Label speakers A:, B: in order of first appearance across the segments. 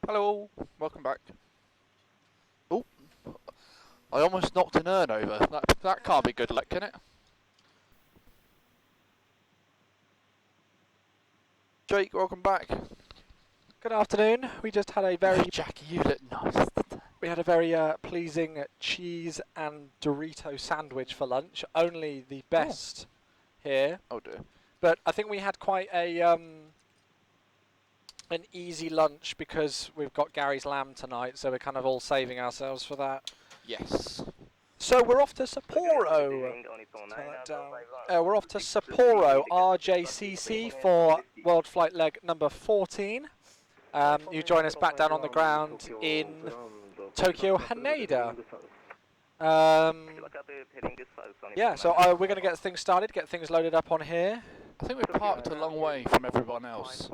A: Hello, welcome back. Oh, I almost knocked an urn over. That can't be good luck, can it? Jake, welcome back.
B: Good afternoon. We just had a very
A: Jackie, you look nice.
B: we had a very pleasing cheese and Dorito sandwich for lunch. Only the best here.
A: Oh dear.
B: But I think we had quite a an easy lunch because we've got Gary's lamb tonight, so we're kind of all saving ourselves for that.
A: Yes.
B: So we're off to Sapporo. We're off to Sapporo, RJCC for Worldflight leg number 14. You join us back down on the ground in Tokyo, Haneda. Yeah, so we're going to get things started, get things loaded up on here.
A: I think we're parked a long way from everyone else.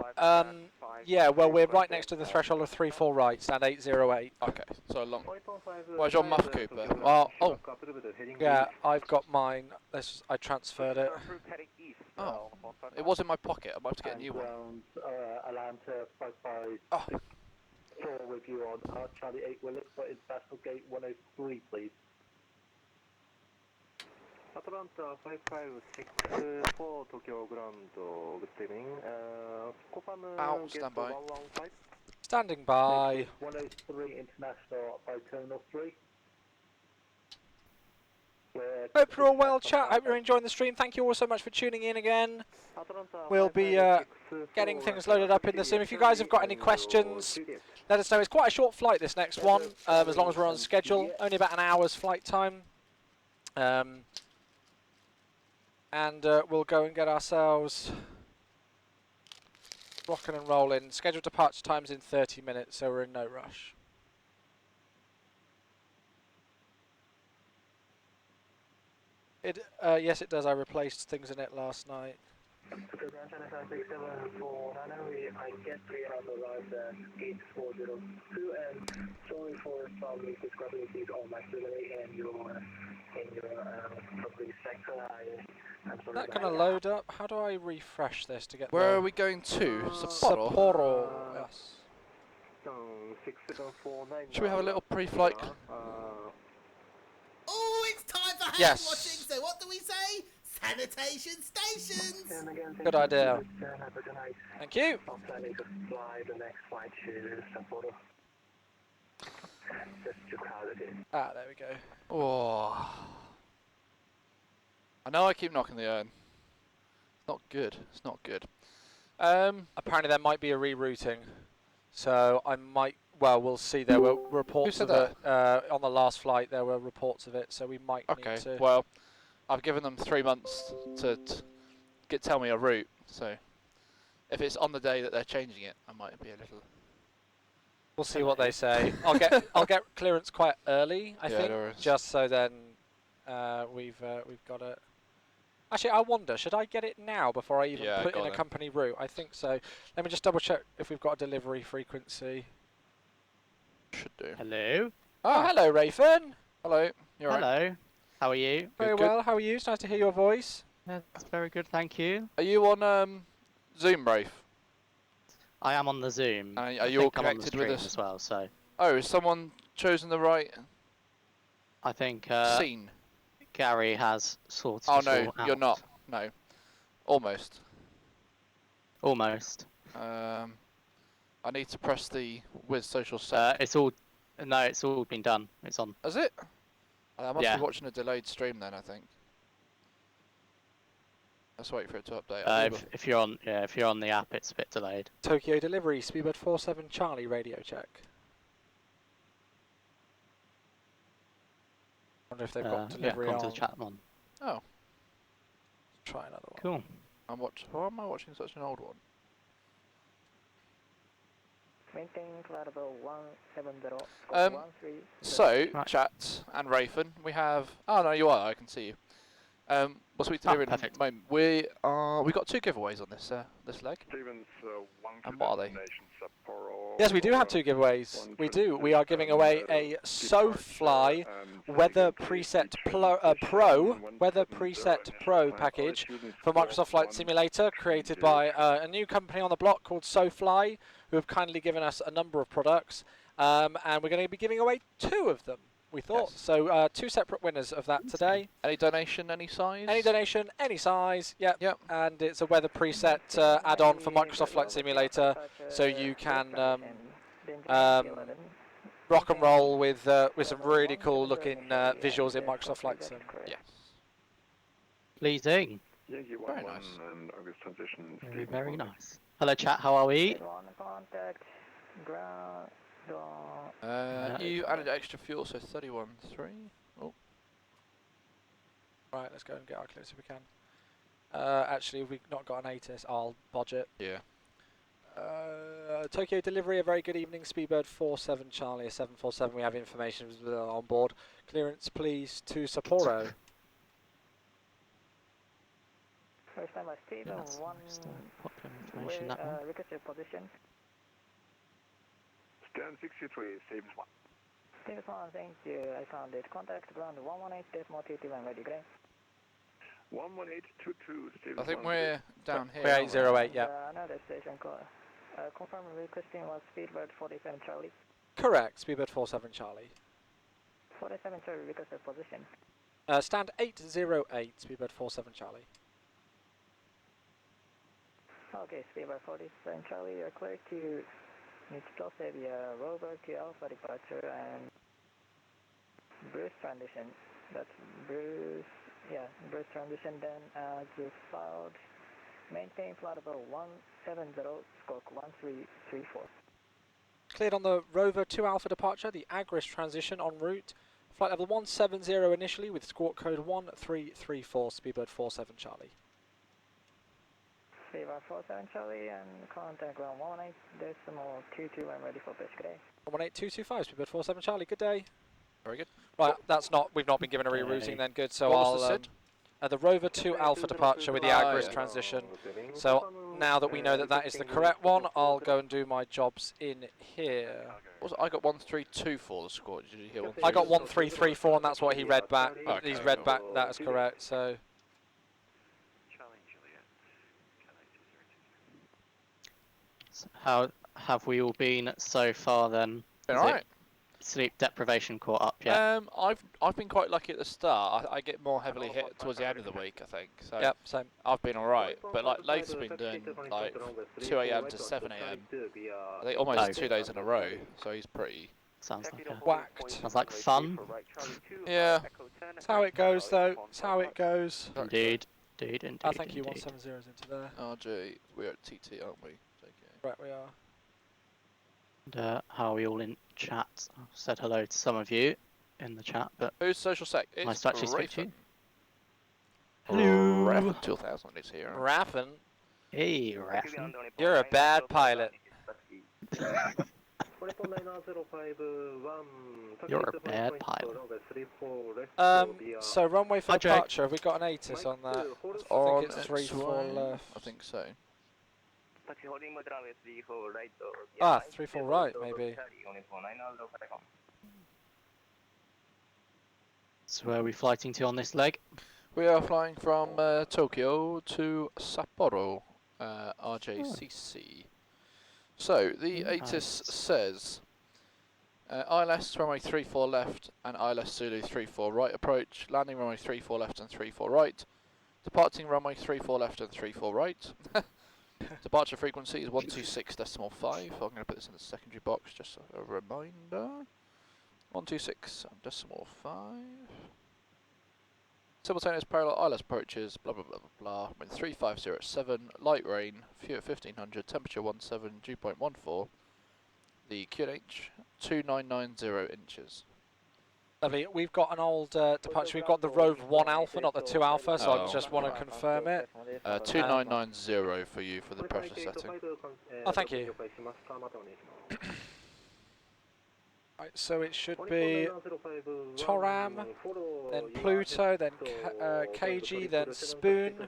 B: Yeah, well, we're right next to the threshold of 34 right, stand 808.
A: Okay, so long. Where's your muff, Cooper? Oh.
B: Yeah, I've got mine. I transferred it.
A: Oh, it was in my pocket. I'm about to get a new one. Oh.
C: With you on Charlie 8 Willis for International Gate 103, please. Atlanta 5564 Tokyo Ground, good evening.
A: Stand by.
B: Standing by.
C: 103 International by Terminal 3.
B: Hope you're all well, chat. Hope you're enjoying the stream. Thank you all so much for tuning in again. We'll be getting things loaded up in the sim. If you guys have got any questions, let us know. It's quite a short flight, this next one, as long as we're on schedule. Only about an hour's flight time. And we'll go and get ourselves rocking and rolling. Scheduled departure time's in 30 minutes, so we're in no rush. Yes, it does. I replaced things in it last night.
C: I get 3 on the right at 8402, and sorry for some discrepancies on my delay and your property sector. I'm sorry.
B: That gonna load up. How do I refresh this to get?
A: Where are we going to? Sapporo.
B: Sapporo. Yes.
A: Should we have a little pre-flight?
D: Oh, it's time for hand
B: Yes.
D: washing. So what do we say? Sanitation stations.
B: Good idea. Thank you.
C: I'm planning to fly the next flight to Sapporo. Just too crowded in.
B: Ah, there we go.
A: Oh. I know I keep knocking the urn. It's not good. It's not good.
B: Apparently there might be a rerouting, so I might. Well, we'll see. There were reports of it on the last flight. There were reports of it, so we might need to.
A: Well, I've given them 3 months to tell me a route. So if it's on the day that they're changing it, I might be a little.
B: We'll see what they say. I'll get clearance quite early. I think, just so then we've got it. Actually, I wonder, should I get it now before I even put in a company route? I think so. Let me just double check if we've got a delivery frequency.
A: Should do.
E: Hello.
B: Oh, hello, Raefn.
A: Hello. You're right.
E: Hello. How are you?
B: Very well. How are you? It's nice to hear your voice.
E: That's very good, thank you.
A: Are you on Zoom, Rafe?
E: I am on the Zoom.
A: Are you all connected with us
E: as well? So.
A: Oh, has someone chosen the right
E: I think
A: scene?
E: Gary has sorted.
A: Oh
E: us
A: no,
E: all
A: you're
E: out.
A: not. No, almost.
E: Almost.
A: I need to press the with social set.
E: It's all. No, it's all been done. It's on.
A: Is it? I must be watching a delayed stream then. I think. Let's wait for it to update.
E: If you're on, if you're on the app, it's a bit delayed.
B: Tokyo delivery, speedbird 47 Charlie radio check. Wonder if they've got delivery
E: come
B: on.
E: to the chat one.
A: Oh.
B: Try another one.
E: Cool.
A: Why am I watching such an old one?
C: Maintain cloud level 170.
A: So, chat and Raefn, we have. Oh no, you are. I can see you. What's we delivering at the moment? We got 2 giveaways on this this leg. And what are they?
B: Yes, we do have 2 giveaways. We do. We are giving away a SoFly Weather Preset Pro package for Microsoft Flight Simulator, created by a new company on the block called SoFly, who have kindly given us a number of products, and we're going to be giving away 2 of them, we thought. Yes. So 2 separate winners of that today.
A: Any donation, any size?
B: Any donation, any size, yep. And it's a weather preset add-on for Microsoft Flight Simulator, so you can rock and roll with some really cool looking visuals in Microsoft Flight Sim.
A: Yes.
E: Pleasing.
A: Very nice.
E: Very, very nice. Hello chat, how are we?
A: You added extra fuel, so 31.3. Oh.
B: Right, let's go and get our clearance if we can. Actually, we've not got an ATIS, I'll bodge it.
A: Yeah.
B: Tokyo delivery, a very good evening. Speedbird 47 Charlie, a 747. We have information on board. Clearance, please, to Sapporo.
C: First time I Steven, one
E: information, that one.
C: request your position.
F: Scan 63, Stevens 1.
C: Stevens 1, thank you. I found it. Contact ground 118.22 and ready, great.
F: 11822, Stevens 1.
A: I think we're down here.
B: We're 808, yeah.
C: Another station call. Confirm requesting was Speedbird 47 Charlie.
B: Correct, Speedbird 47 Charlie.
C: 47 Charlie, request your position.
B: Stand 808, Speedbird 47 Charlie.
C: Okay, Speedbird 47 Charlie, you're clear to Nichito via Rover to Alpha departure and Bruce transition. That's Bruce, yeah, Bruce transition. Then just filed, maintain flight level 170, squawk 1334.
B: Cleared on the Rover to Alpha departure, the Agris transition en route. Flight level 170 initially with squawk code 1334, Speedbird 47 Charlie.
C: Speedbird 47 Charlie and contact ground 118.22 and ready for pitch, good day.
B: 118.225, Speedbird 47 Charlie, good day.
A: Very good.
B: Right, we've not been given a rerouting then, good, so
A: what was the SID?
B: The Rover to Alpha departure with the Agris transition. So now that we know that that is the correct one, I'll go and do my jobs in here.
A: I got 1324 the score. Did you hear 1324?
B: I got 1334 and that's what he read back.
A: Okay,
B: He's read back, that is correct, so.
E: How have we all been so far then?
A: Alright.
E: Sleep deprivation caught up yet?
A: I've been quite lucky at the start. I get more heavily hit towards the end of the week, I think. So
B: yep, same.
A: I've been alright, but like Late's been doing like 2 AM to 7 AM. I think almost 2 days in a row. So he's pretty.
E: Sounds like
B: whacked.
E: Sounds like fun.
A: Yeah.
B: That's how it goes, though. That's how it goes.
E: Indeed. Indeed.
B: I thank you. 170's into there.
A: RJ, we're at TT, aren't we?
B: Right, we are.
E: And, how are we all in chat? I've said hello to some of you in the chat, but
A: who's social sec? It's
E: nice to actually speak to you.
A: Hello. Raefn 2000 is here.
B: Raefn?
E: Hey, Raefn.
B: You're a bad pilot.
E: You're a bad pilot.
B: So runway for departure, have we got an ATIS on that? I think it's 3-4 left.
A: I think so.
B: 3-4 right, maybe.
E: So where are we flighting to on this leg?
A: We are flying from Tokyo to Sapporo, RJCC. So the ATIS says ILS runway 34 left and ILS Zulu 34 right approach, landing runway 34 left and 34 right, departing runway 34 left and 34 right. Departure frequency is 126.5. I'm going to put this in the secondary box just as a reminder. 126.5. Simultaneous parallel ILS approaches, blah blah blah blah blah. With 3507 at 7, light rain, fuel 1500, temperature 17, dew point 14. The QNH 2990 inches.
B: Lovely. We've got an old departure. We've got the Rover 1 Alpha, not the 2 Alpha, so I just want to confirm it.
A: 2990 for you for the pressure setting.
B: Oh, thank you. Right, so it should be Toram, then Pluto, then KG, then Spoon,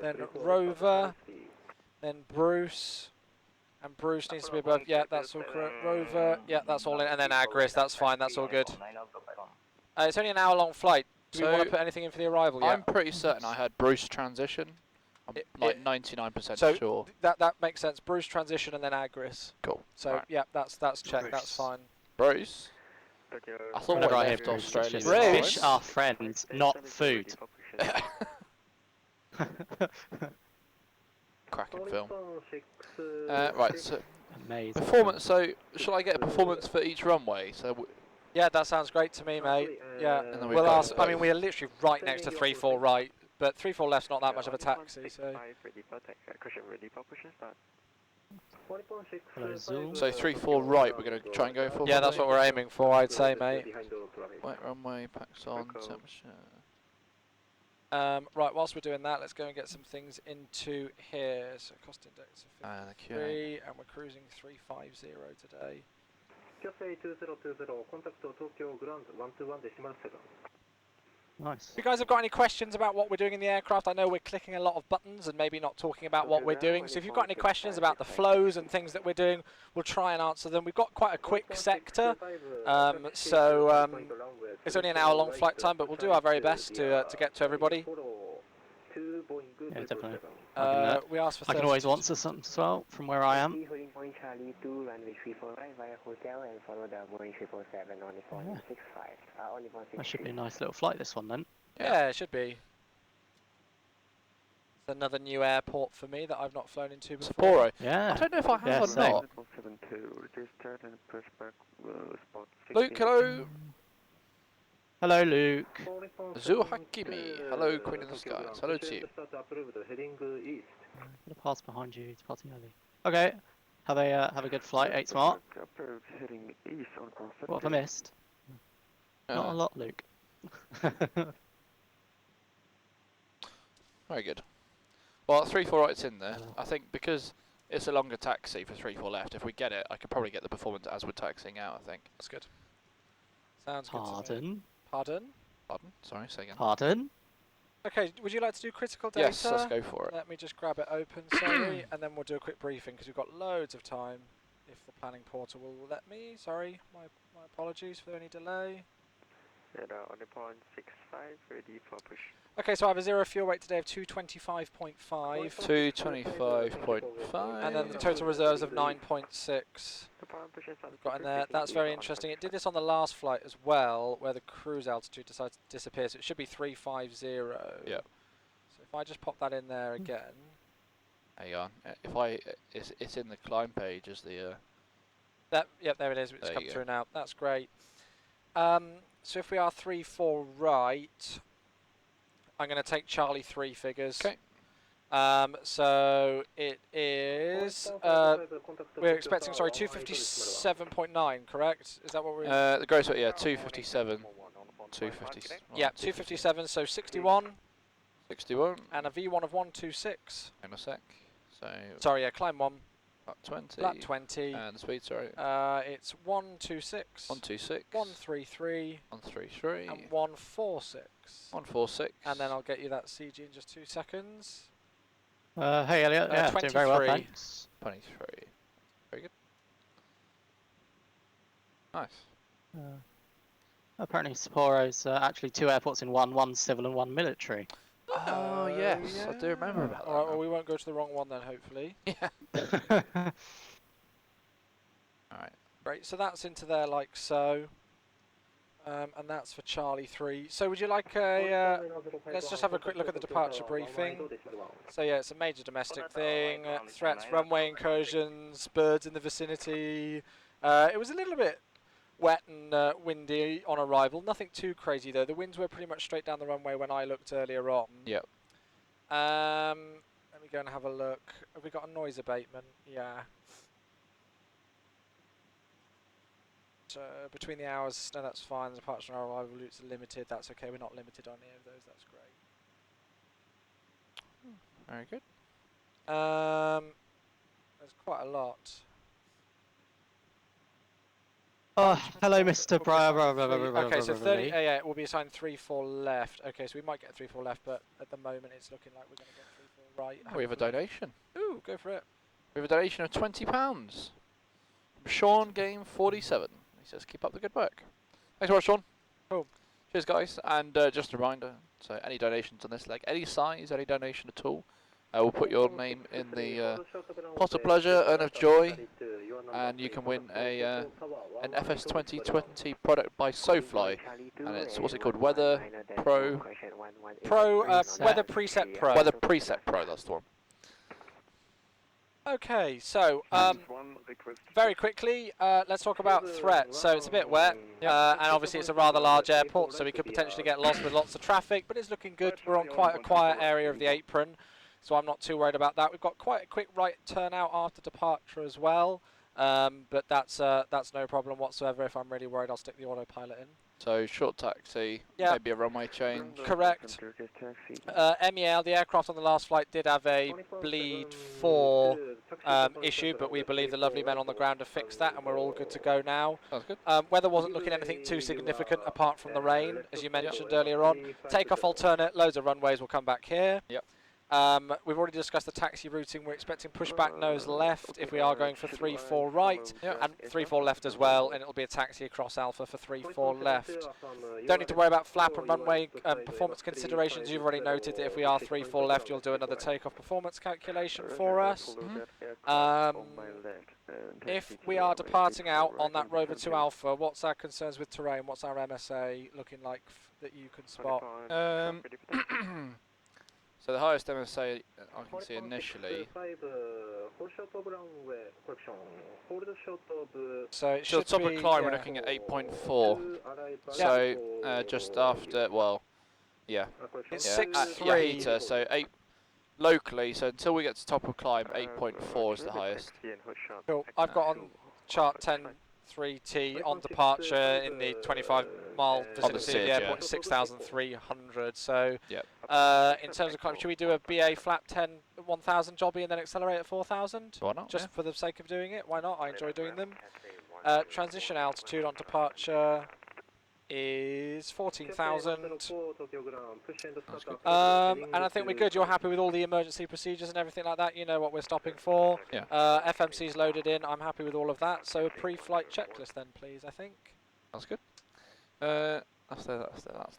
B: then Rover, then Bruce. And Bruce needs to be above. Yeah, that's all correct. Rover. Yeah, that's all in. And then Agris. That's fine. That's all good. It's only an hour-long flight. Do we want to
A: So,
B: put anything in for the arrival yet?
A: I'm pretty certain I had Bruce transition. I'm like 99% sure.
B: That makes sense. Bruce transition and then Agris.
A: Cool.
B: So
A: right.
B: yeah, that's checked. That's fine.
A: Bruce. I thought
E: Whenever
A: we
E: I hear
A: left
E: Bruce,
A: Australia.
E: it's just
B: Bruce.
E: fish are friends, not food.
A: Cracking film. Right, so
E: Amazing.
A: performance. So, shall I get a performance for each runway? So,
B: Yeah, that sounds great to me, mate. Yeah.
A: and then we've
B: We'll
A: got
B: ask. I mean, we're literally right next to 3-4 right, but 3-4 left's not that much of a taxi. So.
E: Hello, Zoom.
A: So 3-4 right. We're going to try and go for.
B: Yeah, that's what we're aiming for, I'd say, mate.
A: Right runway, packs on, temperature.
B: Right, whilst we're doing that, let's go and get some things into here. So cost index of
A: The
B: 53, and we're cruising 350 today.
E: Nice.
B: If you guys have got any questions about what we're doing in the aircraft, I know we're clicking a lot of buttons and maybe not talking about what we're doing. So if you've got any questions about the flows and things that we're doing, we'll try and answer them. We've got quite a quick sector, it's only an hour-long flight time, but we'll do our very best to get to everybody.
E: Yeah, definitely.
B: We asked for
E: I can always answer something as well from where I am. That should be a nice little flight, this one then.
B: Yeah, it should be. It's another new airport for me that I've not flown into before.
A: Sapporo.
E: Yeah.
A: I don't know if I have
E: Yeah,
A: or
E: same.
A: not. Luke, hello.
E: Hello, Luke.
A: Zuhakimi. Hello, Queen of the Skies. Hello to you.
E: I'm gonna pass behind you. It's passing early. Okay. Have a good flight. 8 smart. What have I missed? Not a lot, Luke.
A: Very good. Well, 3-4 right's in there. I think because it's a longer taxi for 3-4 left, if we get it, I could probably get the performance as we're taxiing out, I think.
B: That's good. Sounds good to me.
E: Pardon?
B: Pardon?
A: Pardon? Sorry, say again.
E: Pardon?
B: Okay, would you like to do critical data?
A: Yes, let's go for it.
B: Let me just grab it open, sorry, and then we'll do a quick briefing because we've got loads of time. If the planning portal will let me, sorry, my apologies for any delay. Okay, so I have a 0 fuel weight today of 225.5.
A: 225.5.
B: And then the total reserves of 9.6. We've got in there. That's very interesting. It did this on the last flight as well, where the cruise altitude decided to disappear. So it should be 350.
A: Yeah.
B: So if I just pop that in there again.
A: Hang on. It's in the climb page as the.
B: Yep, there it is. It's come through now. That's great. So if we are 3-4 right, I'm going to take Charlie 3 figures.
A: Okay.
B: So it is. We're expecting 257.9, correct? Is that what we're?
A: The gross weight, 257. 250.
B: Yeah, 257. So 61.
A: 61.
B: And a V1 of 126.
A: In a sec. So.
B: Sorry, yeah, climb 1.
A: Flat 20.
B: Flat 20.
A: And the speed, sorry.
B: It's 126.
A: 126.
B: 133.
A: 133.
B: And 146.
A: 146.
B: And then I'll get you that CG in just 2 seconds.
E: Hey, Elliot. Yeah, doing very well,
B: 23.
E: thanks.
A: 23. Very good. Nice.
E: Apparently Sapporo's actually 2 airports in one. One's civil and one military.
A: Oh, yes. I do remember about that.
B: Alright, well, we won't go to the wrong one then, hopefully.
A: Yeah. Alright.
B: Great, so that's into there like so. And that's for Charlie 3. So would you like a... let's just have a quick look at the departure briefing. So yeah, it's a major domestic thing. Threats, runway incursions, birds in the vicinity. It was a little bit wet and windy on arrival. Nothing too crazy though. The winds were pretty much straight down the runway when I looked earlier on.
A: Yep.
B: Let me go and have a look. Have we got a noise abatement? Yeah. So between the hours, no, that's fine. The departure and arrival routes are limited. That's okay. We're not limited on any of those. That's great.
A: Very good.
B: There's quite a lot.
E: Oh, hello, Mr. Breyer.
B: Okay, so 30. Yeah, it will be assigned 3-4 left. Okay, so we might get 3-4 left, but at the moment it's looking like we're going to get 3-4 right.
A: We have a donation.
B: Ooh, go for it.
A: We have a donation of £20 from Sean Game 47. He says, keep up the good work. Thanks very much, Sean.
B: Cool.
A: Cheers, guys, and just a reminder, so any donations on this leg, any size, any donation at all, we'll put your name in the pot of pleasure and of joy, and you can win an FS 2020 product by SoFly, and it's, what's it called, Weather Pro?
B: Weather Preset Pro.
A: Weather Preset Pro, that's the one.
B: Okay, so very quickly, let's talk about threats. So it's a bit wet, and obviously it's a rather large airport, so we could potentially get lost with lots of traffic, but it's looking good. We're on quite a quiet area of the apron, so I'm not too worried about that. We've got quite a quick right turnout after departure as well, but that's no problem whatsoever. If I'm really worried, I'll stick the autopilot in.
A: So short taxi, maybe a runway change.
B: Correct. MEL, the aircraft on the last flight did have a bleed 4 issue, but we believe the lovely men on the ground have fixed that, and we're all good to go now.
A: Sounds good.
B: Weather wasn't looking anything too significant apart from the rain, as you mentioned earlier on. Takeoff alternate, loads of runways will come back here.
A: Yep.
B: We've already discussed the taxi routing. We're expecting pushback nose left if we are going for 3-4 right, and 3-4 left as well, and it'll be a taxi across Alpha for 3-4 left. Don't need to worry about flap and runway performance considerations. You've already noted that if we are 3-4 left, you'll do another takeoff performance calculation for us. If we are departing out on that Rover 2 Alpha, what's our concerns with terrain? What's our MSA looking like that you can spot?
A: So the highest MSA I can see initially.
B: So it
A: So
B: should
A: top
B: be,
A: of climb, we're looking at 8.4. So just after, well, yeah.
B: It's
A: Yeah,
B: 6.3.
A: heater, so 8 locally. So until we get to top of climb, 8.4 is the highest.
B: Cool. I've got on chart 10.3T on departure in the 25-mile vicinity of the airport, 6,300. So in terms of climb, should we do a BA flap 10 1,000 jobby and then accelerate at 4,000?
A: Why not?
B: Just for the sake of doing it. Why not? I enjoy doing them. Transition altitude on departure is 14,000. And I think we're good. You're happy with all the emergency procedures and everything like that. You know what we're stopping for.
A: Yeah.
B: FMC's loaded in. I'm happy with all of that. So a pre-flight checklist then, please, I think.
A: That's good. That's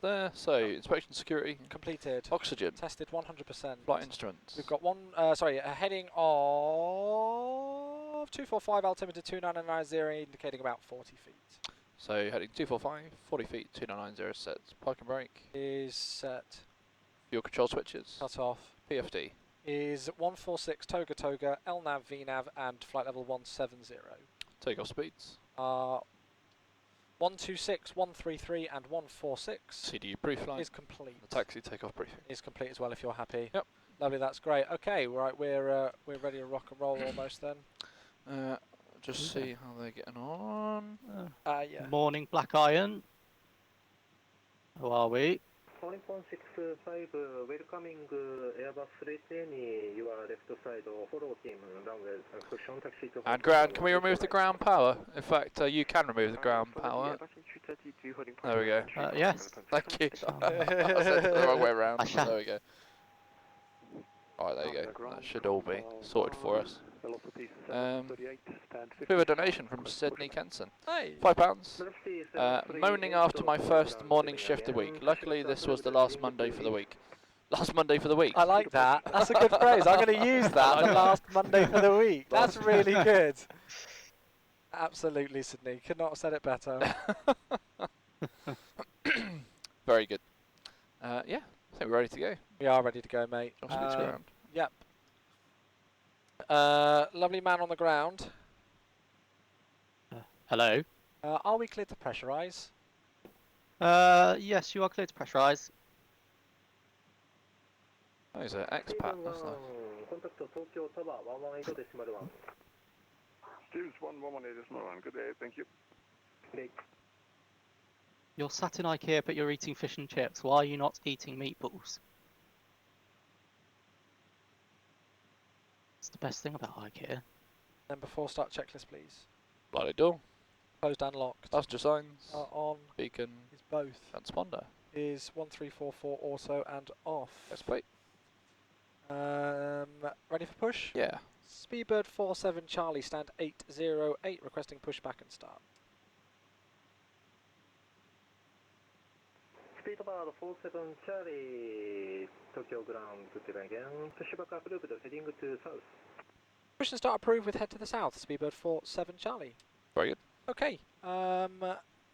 A: there. So inspection security.
B: Completed.
A: Oxygen.
B: Tested 100%.
A: Flight instruments.
B: We've got a heading of 245, altimeter 2990, indicating about 40 feet.
A: So heading 245, 40 feet, 2990 sets. Park and brake.
B: Is set.
A: Fuel control switches.
B: Cut off.
A: PFD.
B: Is 146 Toga Toga, LNAV, VNAV, and flight level 170.
A: Takeoff speeds.
B: 126, 133, and 146.
A: CDU preflight.
B: Is complete.
A: The taxi takeoff briefing.
B: Is complete as well if you're happy.
A: Yep.
B: Lovely, that's great. Okay, right, we're ready to rock and roll almost then.
A: Just see how they're getting on.
B: Yeah.
E: Morning, Black Iron. How are we?
C: 1.65, welcoming Airbus 320, your left side, follow team, runway, cushion taxi to...
A: And ground, can we remove the ground power? In fact, you can remove the ground power. There we go.
E: Yes.
A: Thank you. I said it the wrong way around. There we go. Alright, there you go. That should all be sorted for us. We have a donation from Sydney Kenson.
B: Hey.
A: £5. Moaning after my first morning shift a week. Luckily, this was the last Monday for the week. Last Monday for the week.
B: I like that. That's a good phrase. I'm going to use that. The last Monday for the week. That's really good. Absolutely, Sydney. Could not have said it better.
A: Very good. Yeah, I think we're ready to go.
B: We are ready to go, mate. Yep. Lovely man on the ground.
E: Hello.
B: Are we cleared to pressurise?
E: Yes, you are clear to pressurise.
A: Oh, he's an expat, that's nice.
F: Steve's 118 good day, thank you.
E: You're sat in IKEA, but you're eating fish and chips. Why are you not eating meatballs? It's the best thing about IKEA.
B: Then before start checklist, please.
A: Bloody door.
B: Closed and locked.
A: Passenger signs.
B: On.
A: Beacon.
B: Is both.
A: Transponder.
B: Is 1344 auto and off.
A: Yes, wait.
B: Ready for push?
A: Yeah.
B: Speedbird 47 Charlie, stand 808, requesting pushback and start.
C: Speedbird 47 Charlie, Tokyo ground, good again. Push back approved, heading to south.
B: Push and start approved with head to the south, Speedbird 47 Charlie.
A: Very good.
B: Okay,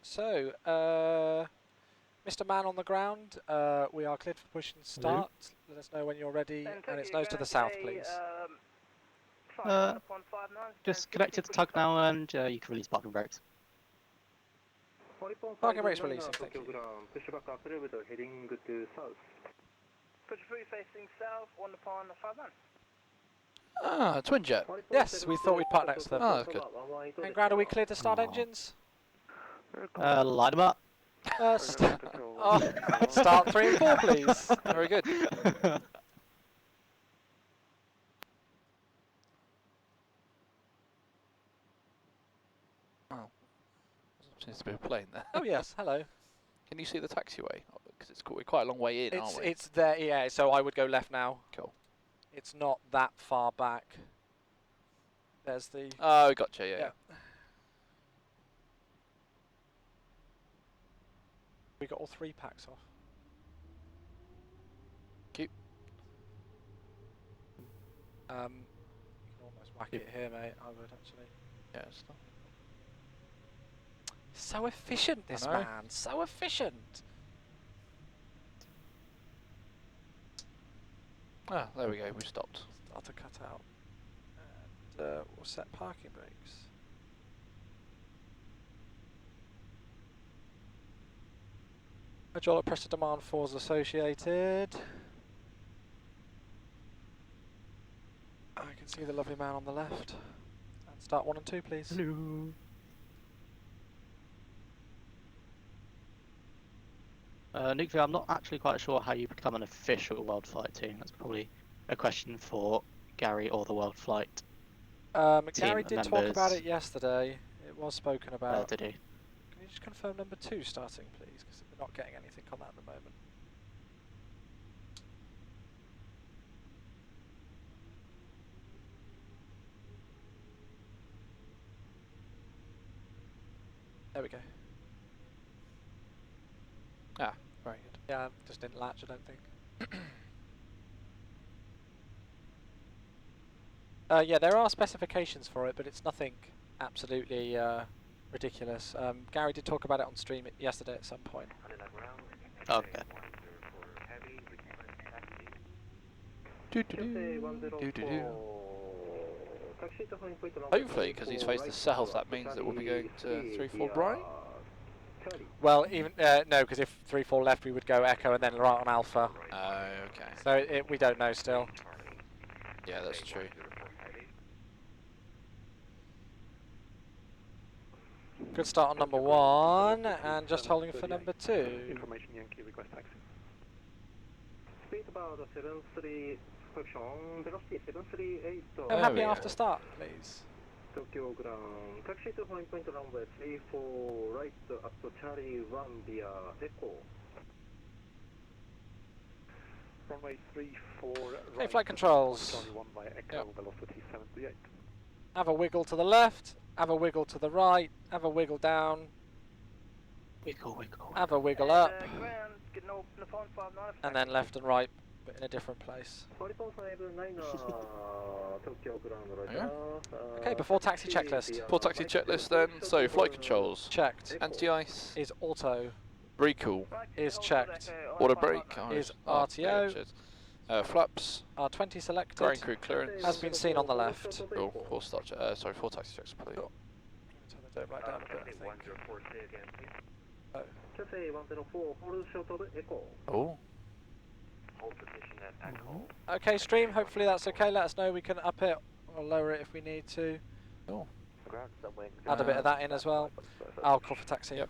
B: so, Mr. Man on the ground, we are cleared for push and start. Let us know when you're ready, and it's nose to the south, please.
E: Just connected to tug now, and you can release parking brakes.
B: Parking brakes releasing, thank you.
C: Push back approved, heading to south. Push free facing south, 1 upon 59.
A: Ah, twin jet.
B: Yes, we thought we'd park next to them.
A: Ah, that's good.
B: And ground, are we cleared to start engines?
E: Line them up.
B: Start 3 and 4, please.
A: Very good. Oh, seems to be a plane there.
B: Oh yes, hello.
A: Can you see the taxiway? Because we're quite a long way in, aren't we?
B: It's there, yeah. So I would go left now.
A: Cool.
B: It's not that far back. There's the.
A: Oh, gotcha. Yeah.
B: We got all 3 packs off.
A: Cute.
B: You can almost whack it here, mate. I would actually.
A: Yeah. It's not.
B: So efficient, this man. So efficient.
A: Ah, there we go. We stopped.
B: Start to cut out. And we'll set parking brakes. Hydraulic pressure demand 4 is associated. I can see the lovely man on the left. And start 1 and 2, please.
E: Hello. Nuclear, I'm not actually quite sure how you become an official Worldflight team. That's probably a question for Gary or the Worldflight.
B: Gary did talk about it yesterday. It was spoken about.
E: Did he?
B: Can you just confirm number 2 starting, please? Because we're not getting anything on that at the moment. There we go.
A: Ah, very good.
B: Yeah, just didn't latch, I don't think. Yeah, there are specifications for it, but it's nothing absolutely ridiculous. Gary did talk about it on stream yesterday at some point.
E: Okay.
A: Hopefully, because he's faced the south, that means that we'll be going to 3-4 right.
B: Well, even no, because if 3-4 left, we would go Echo and then right on Alpha.
A: Oh, okay.
B: So we don't know still.
A: Yeah, that's true.
B: Good start on number 1, and just holding for number 2.
F: Information Yankee, request taxi.
C: Speed about 73, velocity 738.
B: I'm happy after start, please.
C: Tokyo ground, taxi to point runway 34 right up to Charlie 1 via Echo.
F: Runway 34 right.
B: Hey, flight controls.
F: Charlie 1 by Echo, velocity 78.
B: Have a wiggle to the left, have a wiggle to the right, have a wiggle down.
E: Wiggle, wiggle.
B: Have a wiggle up.
C: Ground, get no phone 59.
B: And then left and right, but in a different place.
C: 4459 Tokyo ground right.
A: Yeah.
B: Okay, before taxi checklist.
A: Full taxi checklist then. So, flight controls.
B: Checked.
A: Anti-ice.
B: Is auto.
A: Very cool.
B: Is checked.
A: Auto brake.
B: Is
A: oh,
B: RTO.
A: Flaps.
B: R20 selected.
A: Ground crew clearance.
B: Has been seen on the left.
A: Cool. Full start. Sorry, full taxi checks, please.
B: Cool. Turn the dome right down a bit, I think.
F: 104, say again, please.
C: Cafe 104, hold short of Echo.
A: Oh.
F: Hold position at Echo.
B: Okay, stream, hopefully that's okay. Let us know, we can up it or lower it if we need to.
A: Oh.
B: Add a bit of that in as well. I'll call for taxi.
A: Yep.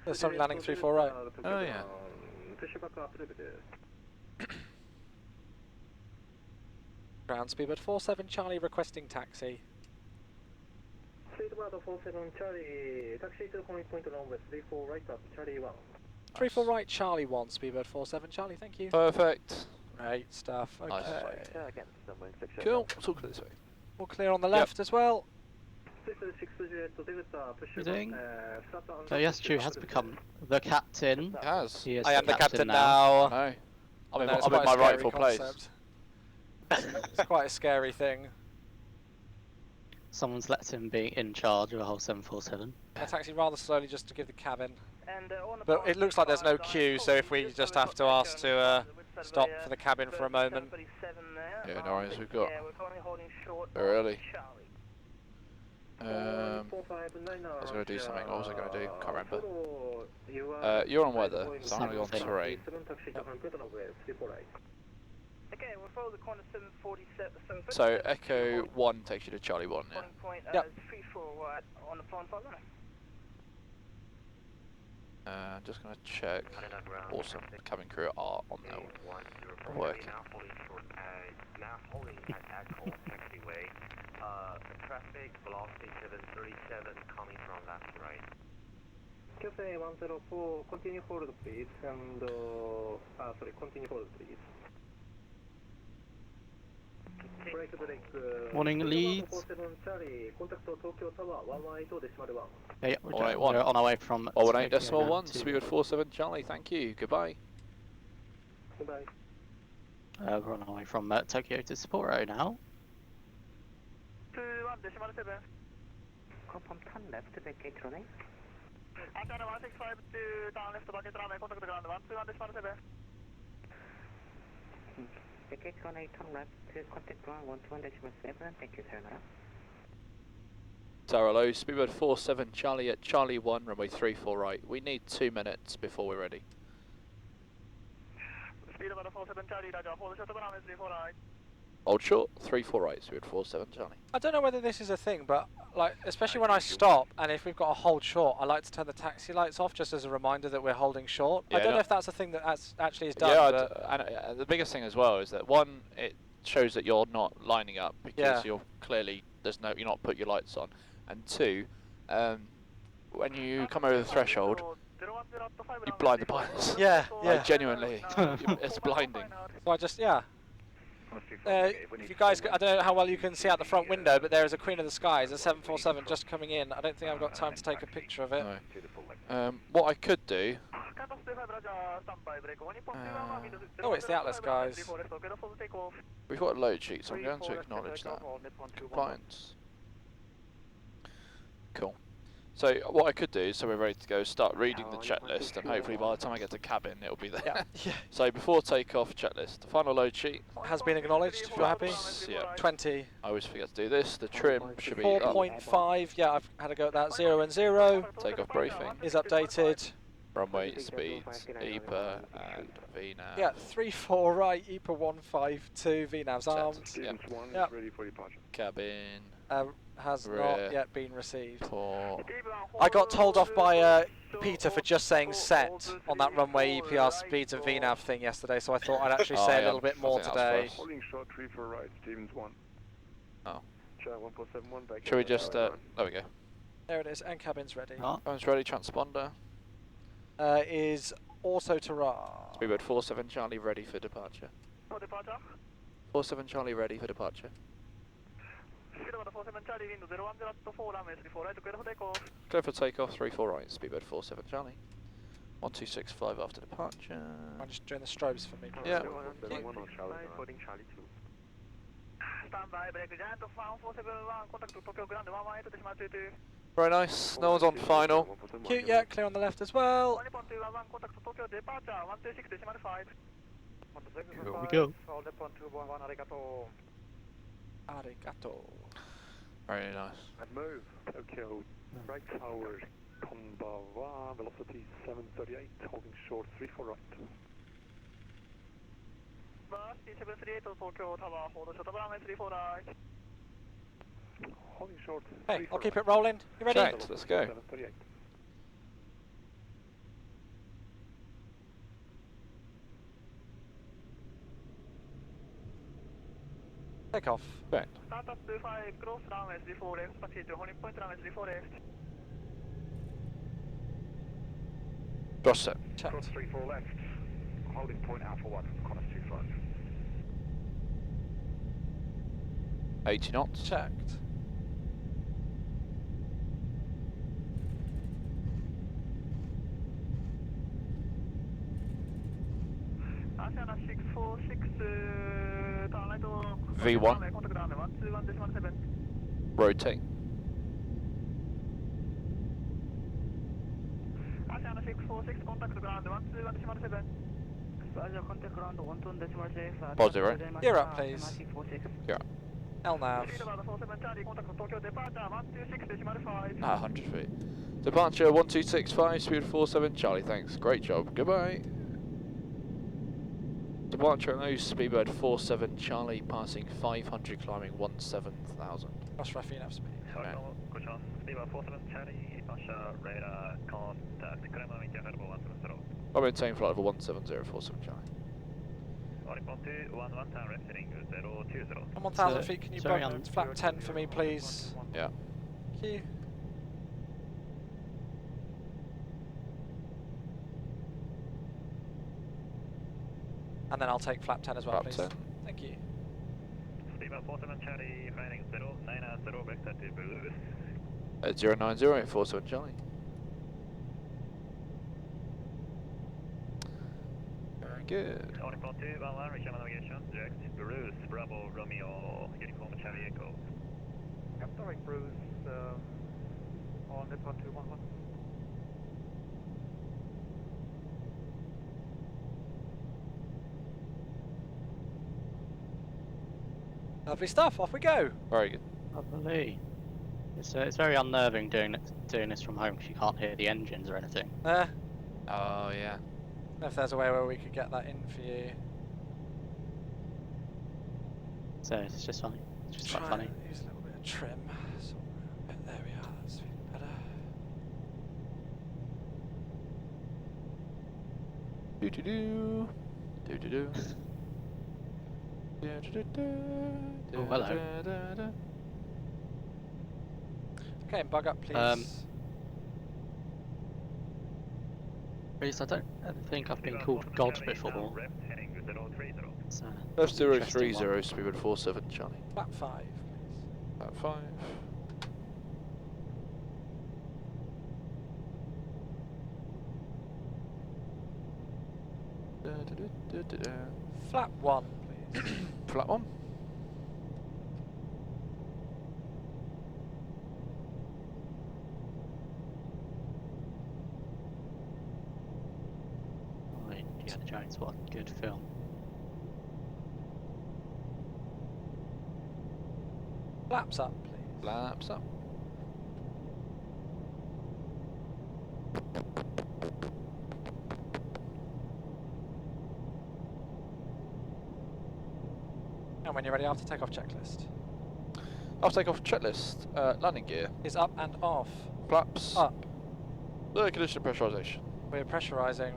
B: There's something landing 3-4 right.
A: Oh, yeah.
B: Ground Speedbird 47 Charlie requesting taxi.
C: Speedbird 47 Charlie, taxi to point runway 34 right up, Charlie 1.
B: 3-4 right, Charlie 1, Speedbird 47 Charlie, thank you.
A: Perfect.
B: Great stuff, okay.
A: Nice. Cool. Talk this way.
B: All clear on the left as well.
E: You're doing? So yes, Chewwy has become the captain.
A: It has.
E: He is
B: I am the captain
E: now.
B: now.
A: No. I'm in,
B: No, it's
A: I'm in
B: quite
A: my
B: a scary
A: rightful place.
B: concept. It's quite a scary thing.
E: Someone's let him be in charge of a whole 747.
B: I taxi rather slowly just to give the cabin.
C: And,
B: But it looks like there's no queue, so if we just have to ask to stop for the cabin for a moment.
A: Yeah, no worries, we've got.
C: Yeah, we're currently holding short
A: Very early.
C: Charlie.
A: I was going to do something. What was I going to do? Can't remember. You're on weather, so I'm going to go on terrain.
C: Okay, we'll follow the corner 747.
A: So Echo 1 takes you to Charlie 1, yeah?
C: Point,
B: Yep.
C: 34 on the phone for a minute.
A: I'm just going to check. Awesome. The cabin crew are on their working.
F: Now holding at Takeoff taxiway. Traffic velocity 737 coming from left to right. Cafe 104, continue hold please, and continue hold please.
E: Morning, Leeds. Yeah, we're on our way from
A: 18.1, Speedbird 47 Charlie, thank you, goodbye.
F: Goodbye.
E: We're on our way from Tokyo to Sapporo now.
C: 21.7.
G: Confirm turn left, vacate runway.
C: Antenna 165 to down left bucket runway, contact the ground 121.7.
G: Vacate runway, turn left to contact ground 121.7. Thank you, sir.
A: Tower low, Speedbird 47 Charlie at Charlie 1, runway 34 right. We need 2 minutes before we're ready.
C: Speedbird 47 Charlie, Roger, hold the shuttle runway 34 right.
A: Hold short, 34 right, Speedbird 47 Charlie.
B: I don't know whether this is a thing, but like, especially when I stop and if we've got to hold short, I like to turn the taxi lights off just as a reminder that we're holding short.
A: Yeah,
B: I don't know if that's a thing that actually is done.
A: Yeah, and the biggest thing as well is that one, it shows that you're not lining up because you're clearly you're not put your lights on, and two, when you come over the threshold, you blind the pilots.
B: Yeah,
A: Like, genuinely, it's blinding.
B: So I just if you guys, I don't know how well you can see out the front window, but there is a Queen of the Skies, a 747 just coming in. I don't think I've got time to take a picture of it.
A: No. What I could do.
B: Oh, it's the Atlas guys.
A: We've got a load sheet, so I'm going to acknowledge that. Compliance. Cool. So what I could do, so we're ready to go, start reading the checklist, and hopefully by the time I get to cabin, it'll be there.
B: Yeah.
A: So before takeoff, checklist. The final load sheet
B: Has been acknowledged, if you're happy.
A: Yeah.
B: 20.
A: I always forget to do this. The trim should be
B: 4.5, yeah, I've had a go at that. 0 and 0.
A: Takeoff briefing.
B: Is updated.
A: Runway speeds, EPA and VNAV.
B: Yeah, 3-4 right, EPA 152, VNAV's armed.
A: Yep.
F: Ready for departure.
A: Cabin.
B: Has
A: Rear.
B: not yet been received.
A: Port.
B: I got told off by Peter for just saying set on that runway EPR speeds and VNAV thing yesterday, so I thought I'd actually say a little bit more today.
F: Holding short 34 right, Stevens 1.
A: Oh.
F: Char 1471 back.
A: Should we just, there we go.
B: There it is, and cabin's ready.
A: Cabin's ready, transponder.
B: Is auto to RA.
A: Speedbird 47 Charlie ready for departure.
C: For departure.
A: 47 Charlie ready for departure.
C: Speedbird 47 Charlie, window 010 runway 34 right, clear for takeoff.
A: Clear for takeoff, 34 right, Speedbird 47 Charlie. 1265 after departure.
B: I'm just doing the strobes for me.
A: Yeah.
F: Holding Charlie 2.
C: Standby, break giant 1471, contact Tokyo Ground 118.22.
A: Very nice, no one's on final.
B: Cute, yeah, clear on the left as well.
C: 1.211, contact Tokyo departure 126.5.
E: Here we go.
B: Arigato.
A: Very nice.
F: And move. Tokyo, right tower, Konbawa, velocity 738, holding short 34 right.
C: Bus T738 Tokyo Tower, hold the shuttle runway 34 right.
F: Holding short.
B: Hey, I'll keep it rolling. You ready?
A: Checked, let's go.
F: 738.
B: Take off.
A: Correct.
C: Start up to 5, cross runway 34 left, proceed to holding point runway 34 left.
A: Thrust set.
B: Checked.
F: Cross 34 left, holding point Alpha 1, Connors 25.
A: 80 knots.
B: Checked.
A: V1. Rotate. Pod 0.
B: Gear up, please.
A: Gear up.
B: LNAV.
A: 100 feet. Departure 1265, speed 47, Charlie, thanks. Great job. Goodbye. Departure no speedbird 47, Charlie, passing 500, climbing 17,000.
B: That's Raefn F speed.
A: Okay.
F: Speedbird 47, Charlie, departure radar contact.
A: I'll maintain flight over 17047, Charlie.
B: I'm 1,000 feet, can you bug flap 10 for me, please?
A: Yeah.
B: Thank you. And then I'll take flap 10 as well,
A: Flap
B: please.
A: 10.
B: Thank you.
F: Speedbird 47, Charlie, flying 090, vector to Blues.
A: At 090847, Charlie. Very good.
F: On 211, reach navigation, direct Bruce, Bravo, Romeo, uniform Charlie Echo.
H: Captain Bruce, on Nepal 211.
B: Lovely stuff, off we go.
A: Very good.
E: Lovely. It's very unnerving doing this from home because you can't hear the engines or anything.
A: Oh, yeah.
B: If there's a way where we could get that in for you.
E: So it's just funny. It's just quite funny.
B: Use a little bit of trim. So, there we are, that's feeling better.
A: Do-do-do. Do-do-do.
E: Oh, hello.
B: Okay, and bug up, please.
E: Reese, I don't think I've been called God before. So,
A: F030, speedbird 47, Charlie.
B: Flap 5, please.
A: Flap 5.
B: Flap 1, please.
A: Flap 1.
E: oh, Indiana Jones, what a good film.
B: Flaps up, please.
A: Flaps up.
B: And when you're ready, after takeoff checklist.
A: After takeoff checklist, landing gear.
B: Is up and off.
A: Flaps.
B: Up.
A: Air conditioner pressurization.
B: We're pressurizing.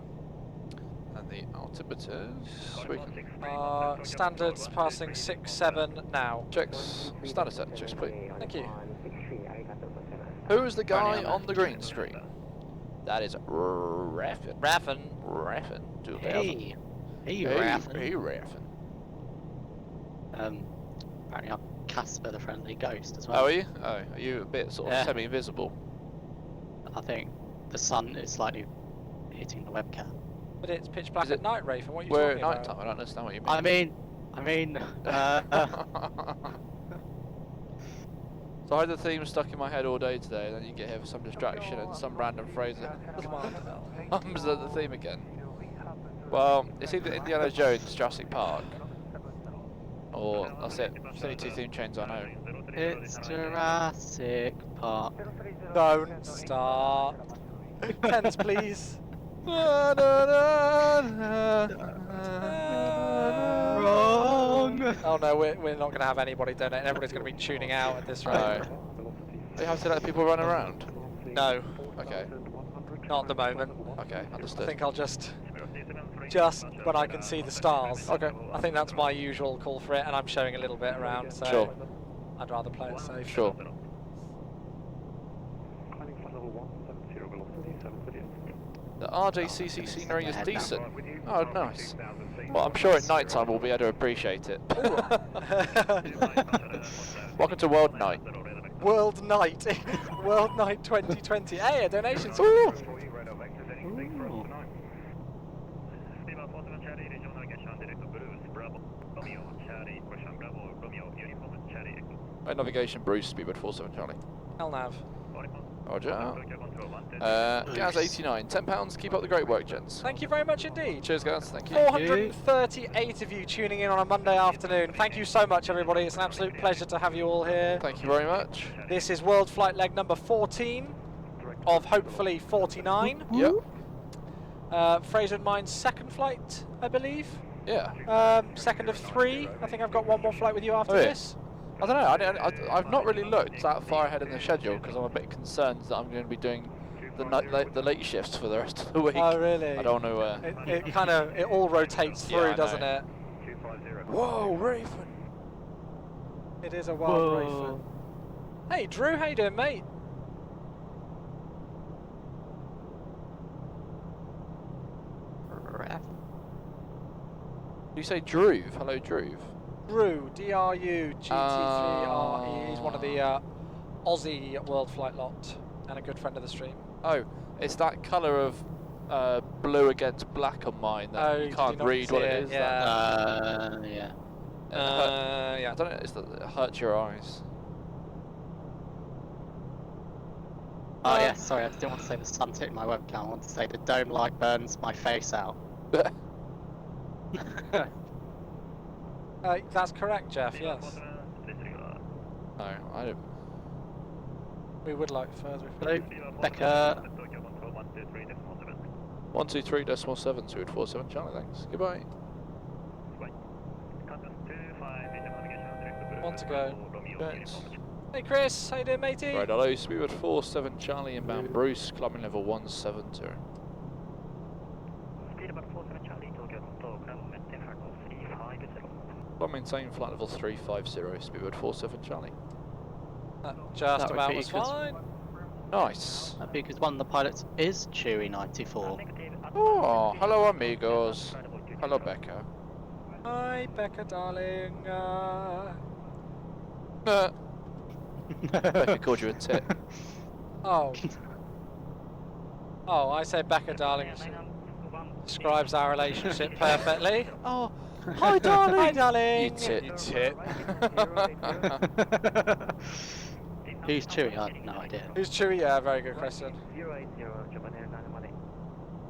A: And the altimeters. We can
B: Standards passing 6-7 now.
A: checks. Standard set. Checks, please.
B: Thank you.
A: Who is the guy on the green screen? That is Raefn.
B: Raefn.
A: Raefn.
E: Hey, Raefn.
A: Hey, Raefn.
E: Apparently I'm Casper the Friendly Ghost as well.
A: Oh, are you? Oh, are you a bit sort of semi-visible?
E: I think the sun is slightly hitting the webcam.
B: But it's pitch black at night, Raefn. What are you
A: We're
B: talking
A: at night
B: about?
A: time. I don't understand what you mean.
E: I mean,
A: So I had the theme stuck in my head all day today, and then you get here for some distraction and some random Fraser hums at the theme again. Well, it's either Indiana Jones, Jurassic Park, or that's it. There's only two theme chains I know.
E: it's Jurassic Park.
B: Don't start. Pens, please.
E: Wrong!
B: Oh no, we're not going to have anybody donating. Everybody's going to be tuning out at this rate.
A: No. You have to let people run around?
B: No,
A: Okay.
B: not at the moment.
A: Okay,
B: I
A: understood.
B: think I'll just when I can see the stars.
A: Okay.
B: I think that's my usual call for it, and I'm showing a little bit around, so
A: Sure.
B: I'd rather play it safe.
A: Sure. The RJCC scenery is decent. Oh, nice. Well, I'm sure at night time we'll be able to appreciate it. Welcome to World Night.
B: World Night. World Night 2020. Hey, a donation.
A: Ooh. Right, navigation, Bruce, speedbird 47 Charlie.
B: LNAV.
A: Roger. Gaz 89, £10. Keep up the great work, gents.
B: Thank you very much indeed.
A: Cheers, Gaz. Thank you.
B: 438 of you tuning in on a Monday afternoon. Thank you so much, everybody. It's an absolute pleasure to have you all here.
A: Thank you very much.
B: This is Worldflight leg number 14 of hopefully 49.
A: Yep.
B: Fraser and mine's second flight, I believe.
A: Yeah.
B: Second of 3. I think I've got one more flight with you after this.
A: I don't know. I've not really looked that far ahead in the schedule because I'm a bit concerned that I'm going to be doing the late shifts for the rest of the week.
B: Oh really?
A: I don't know where.
B: It all rotates through, doesn't it?
A: Whoa, Raefn!
B: It is a wild Raefn. Hey Drew, how you doing, mate?
A: You say Drew? Hello, Drew.
B: Drew, D-R-U, GT3RE. He's one of the Aussie Worldflight lot and a good friend of the stream.
A: Oh, it's that colour of blue against black on mine that you can't read what it is.
B: Yeah.
E: Yeah.
A: Yeah. I don't know. It hurts your eyes.
E: Oh yeah, sorry, I didn't want to say the sun tipped my webcam. I want to say the dome light burns my face out.
B: That's correct, Jeff. Yes.
A: No, I don't.
B: We would like further.
E: Hello, Becca.
A: 123.7, Sweet 47 Charlie. Thanks. Goodbye.
B: One to go.
A: Thanks.
B: Hey Chris, how you doing, matey?
A: Right, hello, Speedbird 47 Charlie inbound Bruce, climbing level 170. I'll maintain flight level 350, Speedbird 47 Charlie.
B: Just about was fine.
A: Nice.
E: That'd be because one of the pilots is Chewwy 94.
A: Oh, hello amigos. Hello Becca.
B: Hi Becca, darling.
A: Becca called you a tit.
B: Oh. Oh, I say Becca, darling. Describes our relationship perfectly.
A: Oh, hi darling.
B: Hi darling.
A: You tit.
B: You tit.
E: Who's Chewwy? I have no idea.
B: Who's Chewwy? Yeah, very good question.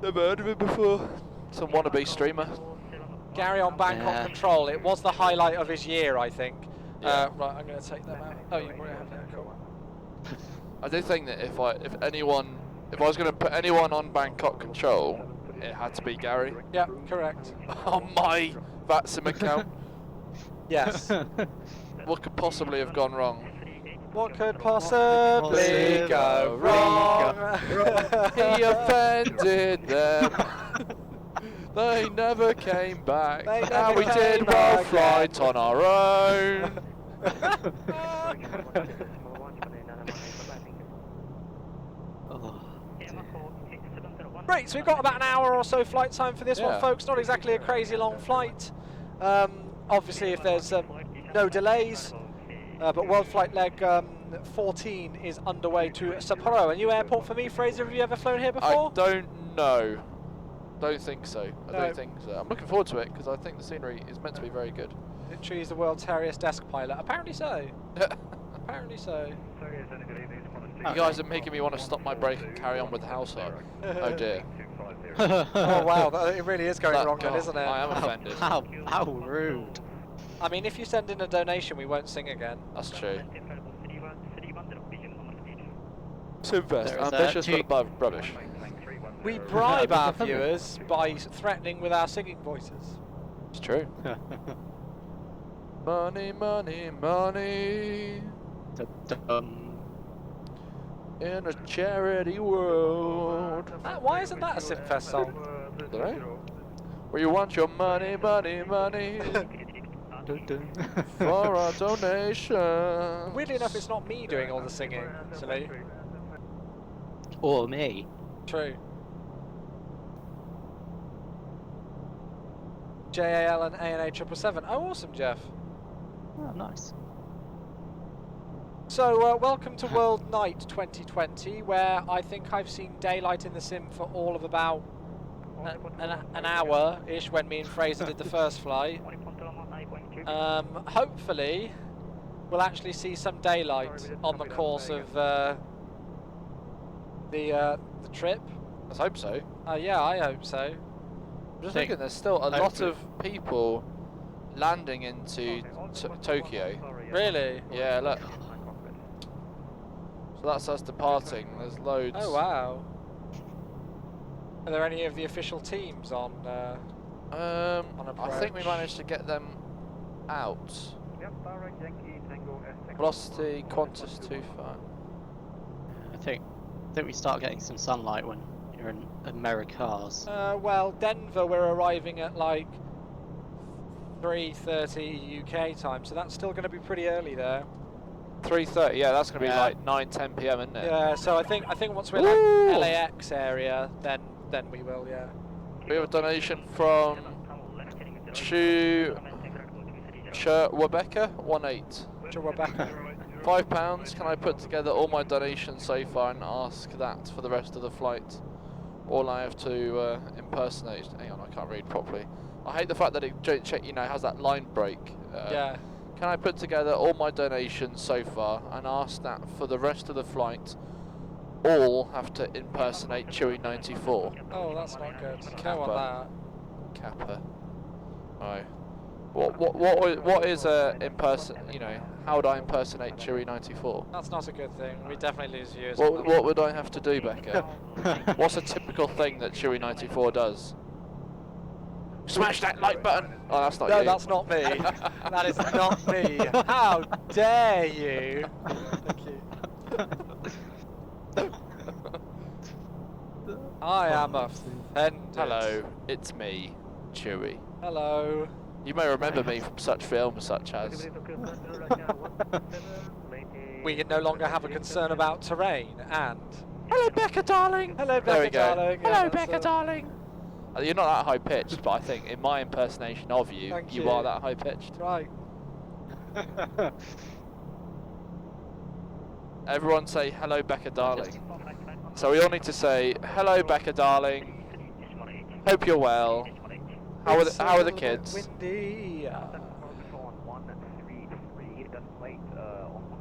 A: Never heard of him before. Some wannabe streamer.
B: Gary on Bangkok Control. It was the highlight of his year, I think.
A: Yeah.
B: Right, I'm going to take them out. Oh, you already have that. Cool.
A: I do think that if I was going to put anyone on Bangkok Control, it had to be Gary.
B: Yeah, correct.
A: On my VATSIM account.
B: Yes.
A: What could possibly have gone wrong?
B: What could possibly go wrong?
A: He offended them. They never came back. Now we did Worldflight on our own.
B: Right, so we've got about an hour or so flight time for this one, folks. Not exactly a crazy long flight. Obviously, if there's no delays, but Worldflight leg 14 is underway to Sapporo. A new airport for me, Fraser. Have you ever flown here before?
A: I don't know. Don't think so. I don't think so. I'm looking forward to it because I think the scenery is meant to be very good.
B: Literally is the world's hairiest desk pilot. Apparently so. Apparently so.
A: You guys are making me want to stop my break and carry on with the household. Oh dear.
B: Oh wow, it really is going wrong then, isn't it?
A: I am offended.
E: How rude.
B: I mean, if you send in a donation, we won't sing again.
A: That's true. Simvest, ambitious but above rubbish.
B: We bribe our viewers by threatening with our singing voices.
A: It's true. Money, money, money. In a charity world.
B: Why isn't that a Simfest song?
A: Where you want your money, money, money. For our donation.
B: Weirdly enough, it's not me doing all the singing, actually.
E: Or me.
B: True. JAL and ANA 777. Oh, awesome, Jeff.
E: Oh, nice.
B: So, welcome to World Night 2020, where I think I've seen daylight in the sim for all of about an hour-ish when me and Fraser did the first flight. Hopefully, we'll actually see some daylight on the course of the trip.
A: Let's hope so.
B: Yeah, I hope so.
A: I'm just thinking there's still a lot of people landing into Tokyo.
B: Really?
A: Yeah, look. So that's us departing. There's loads.
B: Oh wow. Are there any of the official teams on?
A: I think we managed to get them out. Velocity, Qantas 25.
E: I think we start getting some sunlight when you're in Americas.
B: Well, Denver, we're arriving at like 3:30 UK time, so that's still going to be pretty early there.
A: 3:30. Yeah, that's going to be like 9-10 p.m. isn't it?
B: Yeah. So I think once we're like LAX area, then we will. Yeah.
A: We have a donation from Chewwy, 18. £5. Can I put together all my donations so far and ask that for the rest of the flight? All I have to impersonate. Hang on, I can't read properly. I hate the fact that it has that line break.
B: Yeah.
A: Can I put together all my donations so far and ask that for the rest of the flight? All have to impersonate Chewwy 94.
B: Oh, that's not good. Don't want that.
A: Kappa. Oh. What is how would I impersonate Chewwy 94?
B: That's not a good thing. We definitely lose viewers.
A: What would I have to do, Becca? What's a typical thing that Chewwy 94 does? Smash that like button! Oh, that's not you.
B: No, that's not me. That is not me. How dare you? Thank you. I am offended.
A: Hello, it's me, Chewwy.
B: Hello.
A: You may remember me from such films such as...
B: We no longer have a concern about terrain and...
A: Hello, Becca, darling!
B: Hello, Becca,
A: there we go.
B: darling.
A: Hello,
B: Yeah,
A: Becca, darling! You're not that high-pitched, but I think in my impersonation of you, you are that high-pitched.
B: Right.
A: Everyone say, hello, Becca, darling. So we all need to say, hello, Becca, darling. Hope you're well. How are the kids?
B: Windy.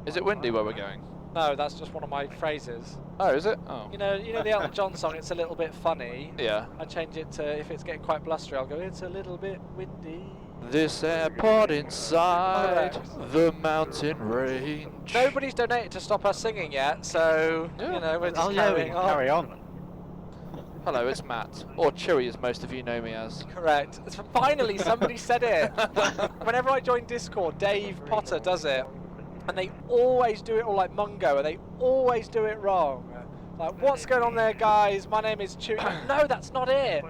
A: Is it windy where we're going?
B: No, that's just one of my phrases.
A: Oh, is it? Oh.
B: You know the Elton John song, It's a Little Bit Funny?
A: Yeah.
B: I change it to, if it's getting quite blustery, I'll go, it's a little bit windy.
A: This airport inside the mountain range.
B: Nobody's donated to stop us singing yet, so, we're just
E: carry on.
A: Hello, it's Matt. Or Chewwy, as most of you know me as.
B: Correct. Finally, somebody said it. Whenever I join Discord, Dave Potter does it. And they always do it all like Mungo, and they always do it wrong. Like, what's going on there, guys? My name is Chewwy. No, that's not it.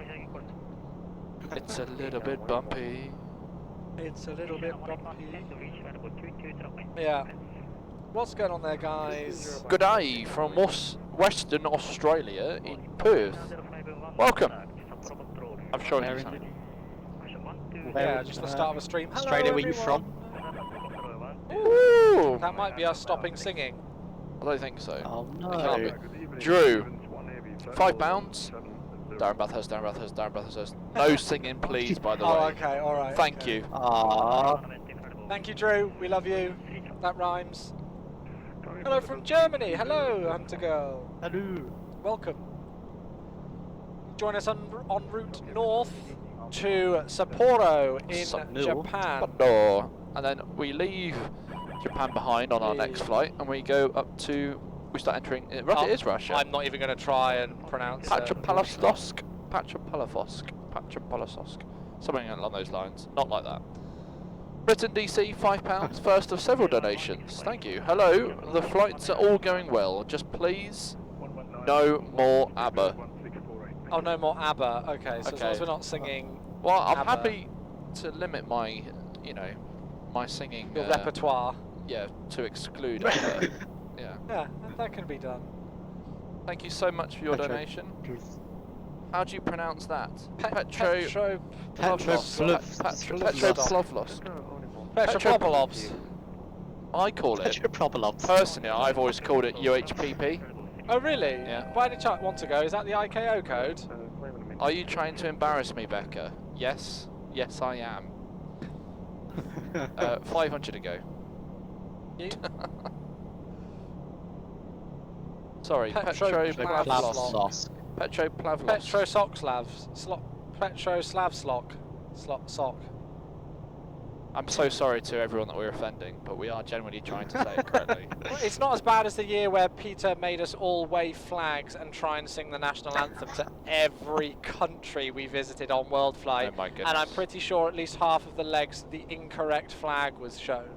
A: It's a little bit bumpy.
B: It's a little bit bumpy. Yeah. What's going on there, guys?
A: Good day from Western Australia in Perth. Welcome. I'm sure he's
B: Yeah, just the start of a stream. Hello,
E: Australia, where you from?
A: Ooh.
B: That might be us stopping singing.
A: I don't think so.
E: Oh no.
A: It can't be. Drew, £5. Darren Bathurst, Darren Bathurst, Darren Bathurst. No singing, please, by the way.
B: Oh, okay, alright.
A: Thank you.
E: Aww.
B: Thank you, Drew. We love you. That rhymes. Hello from Germany. Hello, Hunter Girl.
E: Hello.
B: Welcome. Join us en route north to Sapporo in Japan.
A: Sapporo. And then we leave Japan behind on our next flight, and we go up to. We start entering. It is Russia.
B: I'm not even going to try and pronounce it.
A: Pachapalastosk. Something along those lines. Not like that. Britain DC, £5. First of several donations. Thank you. Hello. The flights are all going well. Just please, no more ABBA.
B: Oh, no more ABBA. Okay, so as long as we're not singing.
A: Well, I'm
B: ABBA.
A: happy to limit my, my singing.
B: Your repertoire.
A: Yeah, to exclude ABBA. Yeah.
B: Yeah, that can be done.
A: Thank you so much for your donation. How do you pronounce that? Petropavlovsk.
B: Petropavlovsk.
A: I call it.
E: Petropavlovsk.
A: Personally, I've always called it UHPP.
B: Oh really?
A: Yeah.
B: By any chance, want to go? Is that the IKO code?
A: Are you trying to embarrass me, Becca? Yes. Yes, I am. 500 to go.
B: You?
A: Sorry,
B: Petroplavlosk.
A: Petroplavlosk.
B: Sock.
A: I'm so sorry to everyone that we're offending, but we are genuinely trying to say it correctly.
B: Well, it's not as bad as the year where Peter made us all wave flags and try and sing the national anthem to every country we visited on Worldflight.
A: Oh my goodness.
B: And I'm pretty sure at least half of the legs, the incorrect flag was shown.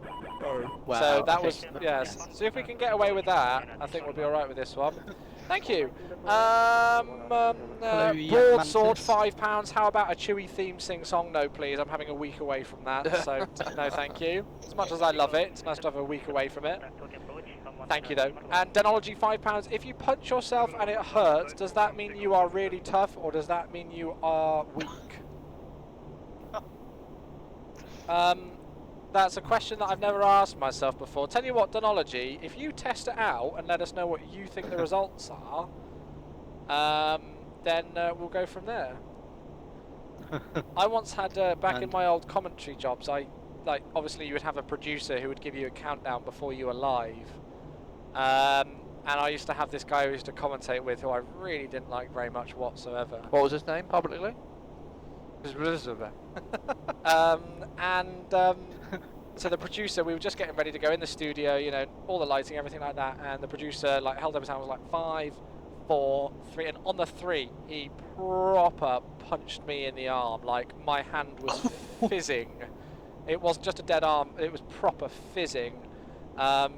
E: Wow.
B: So that was, yes. So if we can get away with that, I think we'll be alright with this one. Thank you. Broadsword, £5. How about a Chewwy theme sing song? No, please. I'm having a week away from that, so no, thank you. As much as I love it, it's nice to have a week away from it. Thank you, though. And Denology, £5. If you punch yourself and it hurts, does that mean you are really tough, or does that mean you are weak? That's a question that I've never asked myself before. Tell you what, Denology, if you test it out and let us know what you think the results are, then we'll go from there. I once had, back in my old commentary jobs, obviously you would have a producer who would give you a countdown before you were live. And I used to have this guy who used to commentate with, who I really didn't like very much whatsoever.
A: What was his name publicly?
B: So the producer, we were just getting ready to go in the studio, you know, all the lighting, everything like that, and the producer like held up his hand, was like 5, 4, 3, and on the 3 he proper punched me in the arm. Like my hand was fizzing. It wasn't just a dead arm, it was proper fizzing. And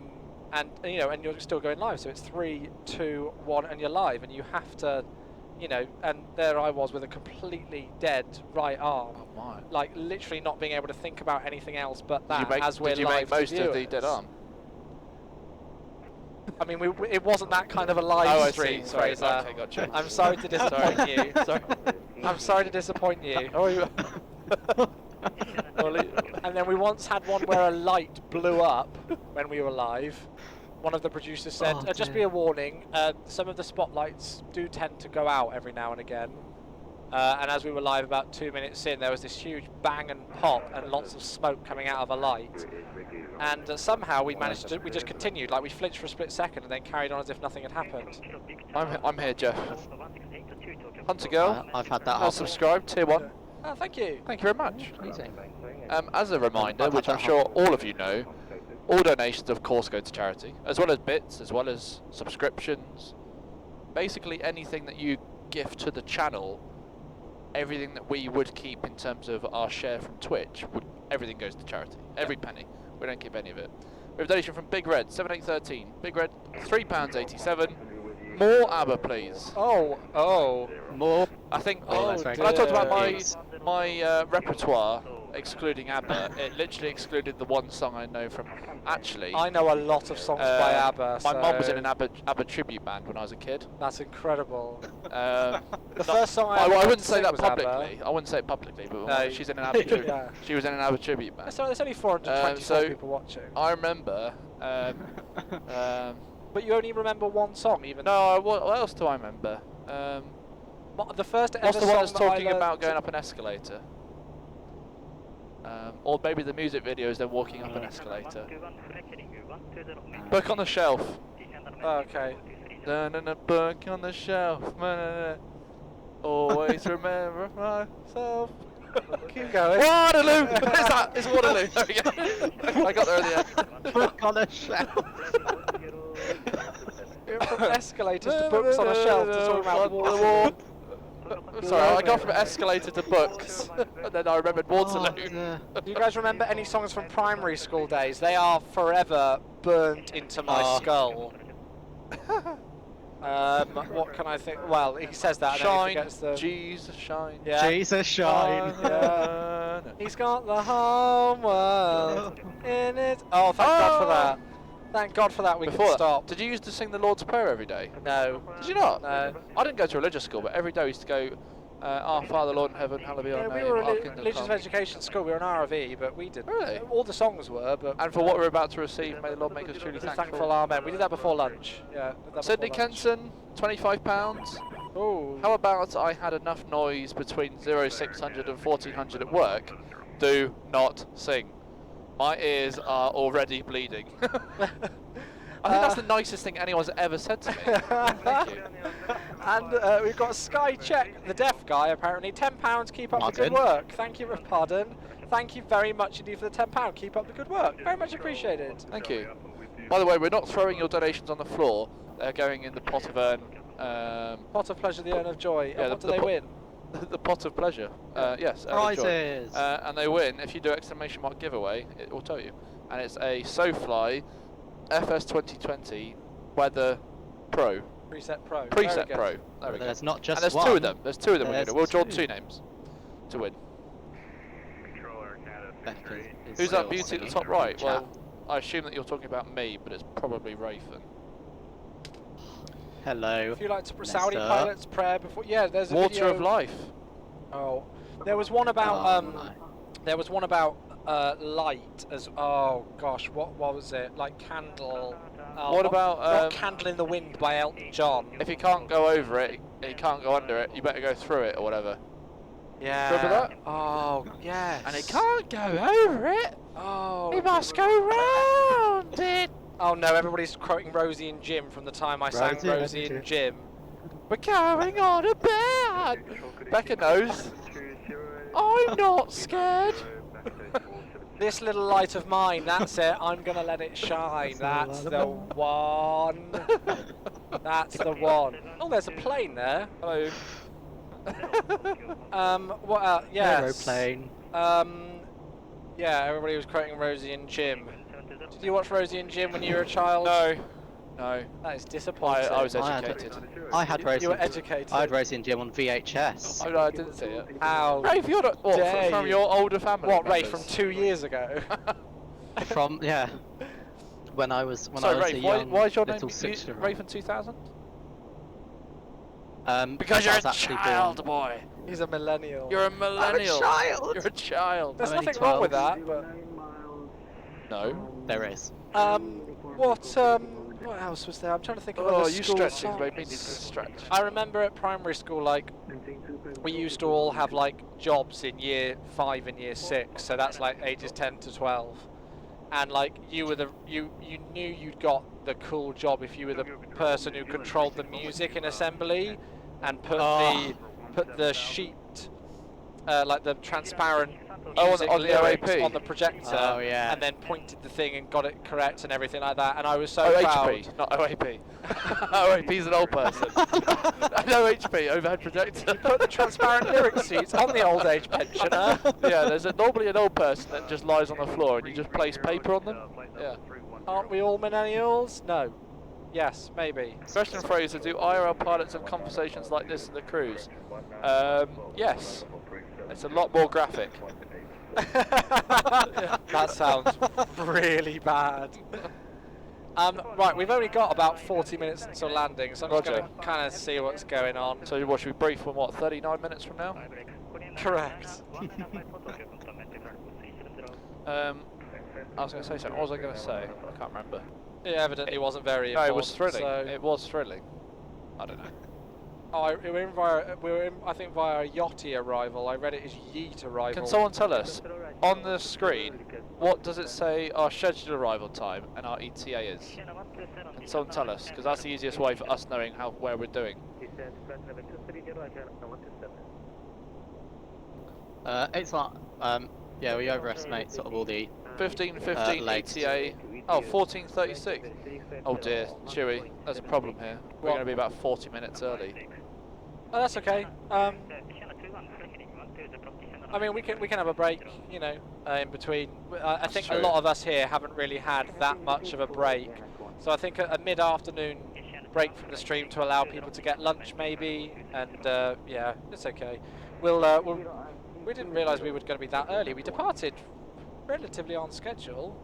B: you know, and you're still going live, so it's 3, 2, 1, and you're live, and you have to, you know, and there I was with a completely dead right arm.
A: Oh my.
B: Like literally not being able to think about anything else but that.
A: Did you make most of the dead arm?
B: I mean, it wasn't that kind of a live stream, Fraser.
A: Okay, gotcha.
B: I'm sorry to disappoint you.
A: Sorry.
B: I'm sorry to disappoint you. And then we once had one where a light blew up when we were live. One of the producers said, just be a warning, some of the spotlights do tend to go out every now and again. And as we were live about 2 minutes in, there was this huge bang and pop and lots of smoke coming out of a light. And somehow we managed to, we just continued, like we flinched for a split second and then carried on as if nothing had happened.
A: I'm here, Jeff. Hunter Girl,
E: I've had that happen.
A: Subscribe, tier 1.
B: Oh, thank you.
A: Thank you very much.
E: Amazing.
A: As a reminder, which I'm sure all of you know, all donations of course go to charity, as well as bits, as well as subscriptions. Basically anything that you gift to the channel, everything that we would keep in terms of our share from Twitch, everything goes to charity. Every penny. We don't keep any of it. We have a donation from Big Red, 7813. Big Red, £3.87. More ABBA, please.
B: Oh.
E: More.
A: I think
E: Oh,
A: when I talked about my repertoire, excluding ABBA, it literally excluded the one song I know from. Actually,
B: I know a lot of songs by ABBA.
A: My mum was in an ABBA tribute band when I was a kid.
B: That's incredible.
A: The
B: first song
A: I wouldn't say that
B: was
A: publicly.
B: ABBA.
A: I wouldn't say it publicly, but
B: No,
A: she's in an ABBA tribute.
B: yeah.
A: She was in an ABBA tribute band.
B: There's only 424 people watching.
A: I remember.
B: But you only remember one song, even.
A: No, what else do I remember?
B: The first ever
A: what's the
B: song
A: one that's
B: that
A: talking
B: I
A: about going up an escalator? Or maybe the music video is them walking up an escalator. Book on the shelf.
B: Oh, okay.
A: Book on the shelf. Always remember myself.
B: Keep going.
A: Waterloo! What is that? It's Waterloo. There we go. I got there in the end.
E: Book on a shelf.
B: From escalators to books on a shelf to talk about war.
A: Sorry, I got from escalator to books, and then I remembered Waterloo.
B: Do you guys remember any songs from primary school days? They are forever burnt into my skull. What can I think? Well, he says that.
A: Shine,
B: and then
A: Jesus, shine.
B: Yeah.
E: Jesus, shine.
B: Yeah. He's got the whole world in it. Oh, thank God for that. Thank God for that. We can stop.
A: Did you used to sing the Lord's Prayer every day?
B: No.
A: Did you not?
B: No.
A: I didn't go to religious school, but every day we used to go, Our Father, Lord in heaven, hallowed be your name.
B: We were
A: our
B: a
A: kingdom
B: religious
A: come.
B: education school. We were an RV, but we didn't.
A: Really?
B: All the songs were, but.
A: And for what we're about to receive, may the Lord make us truly thankful.
B: Amen. We did that before lunch. Yeah.
A: Sydney Kenson, £25.
B: Oh.
A: How about I had enough noise between 0600 and 1400 at work? Do not sing. My ears are already bleeding. I think that's the nicest thing anyone's ever said to me. Thank you.
B: And we've got Sky Check, the deaf guy, apparently. £10, keep up the good work. Thank you, pardon. Thank you very much indeed for the £10. Keep up the good work. Very much appreciated.
A: Thank you. By the way, we're not throwing your donations on the floor. They're going in the pot of urn.
B: Pot of pleasure, the urn of joy.
A: Yeah,
B: and what do they win?
A: The pot of pleasure. Yes.
E: Prizes.
A: And they win if you do exclamation mark giveaway. It will tell you. And it's a SoFly FS 2020 Weather Pro.
B: Preset Pro.
A: Preset Pro. There we go.
E: There's not just
A: and there's
E: one.
A: two of them. There's two of them. We'll draw 2 names to win. Who's that beauty at the top right? Well, I assume that you're talking about me, but it's probably Raefn.
E: Hello.
B: If you like to Saudi pilots prayer before, yeah, there's a
A: Water
B: video
A: of life.
B: Oh, there was one about there was one about light as. Oh gosh, what was it? Like candle.
A: What about
B: not Candle in the Wind by Elton John?
A: If you can't go over it, you can't go under it. You better go through it or whatever.
B: Yeah.
A: Remember that?
B: Oh yes.
A: And it can't go over it.
B: Oh.
A: We must go round it.
B: Oh no, everybody's quoting Rosie and Jim from the time I sang Rosie and Jim.
A: We're going on a bed. Becca knows. I'm not scared.
B: This little light of mine, that's it. I'm gonna let it shine. That's the one. That's the one. Oh, there's a plane there.
A: Hello.
B: What else? Yes.
E: Aeroplane.
B: Yeah, everybody was quoting Rosie and Jim. Did you watch Rosie and Jim when you were a child?
A: No. No.
B: That is disappointing.
A: I was educated.
E: I had Rosie.
B: You were educated.
E: I had Rosie and Jim on VHS.
A: Oh, no, I didn't see it.
B: How?
A: Rafe, you're not, what, from your older family?
B: What, Ray,
A: members?
B: from 2 years ago?
E: From when I was
A: Rafe,
E: a young
A: why is your name
E: little 6-year-old.
A: Rafe in 2000?
E: I
A: Because you're
E: was
A: a
E: actually
A: child,
E: born.
A: boy.
B: He's a millennial.
A: You're a millennial.
E: I'm a child.
A: You're a child.
B: There's
E: I'm only
B: nothing wrong
E: 12.
B: with that, but
A: No.
E: There is.
B: what else was there? I'm trying to think of
A: Oh,
B: other
A: you
B: school
A: stretching
B: songs.
A: made me need to stretch.
B: I remember at primary school, like, we used to all have, like, jobs in year 5 and year 6, so that's, like, ages 10 to 12. And, like, you knew you'd got the cool job if you were the person who controlled the music in assembly and put the sheet, like the transparent music
A: on the
B: lyrics
A: OAP.
B: on the projector,
E: Oh, yeah.
B: and then pointed the thing and got it correct and everything like that. And I was so proud.
A: OHP, not OAP. OAP's an old person. An OHP, overhead projector.
B: Put the transparent lyric sheets on the old age pensioner.
A: Yeah, there's normally an old person that just lies on the floor and you just place paper on them. Yeah.
B: Aren't we all millennials? No. Yes, maybe.
A: Question Fraser, do IRL pilots have conversations like this in the cruise? Yes. It's a lot more graphic.
B: That sounds really bad. Right, we've only got about 40 minutes until landing, so I'm just going to kind of see what's going on.
A: So what, should we brief from what, 39 minutes from now?
B: Correct.
A: I was going to say something. What was I going to say? I can't remember.
B: It evidently wasn't very
A: No,
B: important.
A: it was thrilling.
B: So
A: It was thrilling. I don't know.
B: Oh, we were in, I think, via a Yachty arrival. I read it as Yeet arrival.
A: Can someone tell us, on the screen, what does it say our scheduled arrival time and our ETA is? Can someone tell us? Because that's the easiest way for us knowing where we're doing.
E: It's not. Yeah, we overestimate sort of all the
A: 15:15 ETA. Oh, 14:36. Oh dear, Chewwy, there's a problem here. We're going to be about 40 minutes early.
B: Oh, that's okay. I mean, we can have a break, you know, in between. I think a lot of us here haven't really had that much of a break, so I think a mid-afternoon break from the stream to allow people to get lunch maybe, and yeah, it's okay. We didn't realise we were going to be that early. We departed relatively on schedule.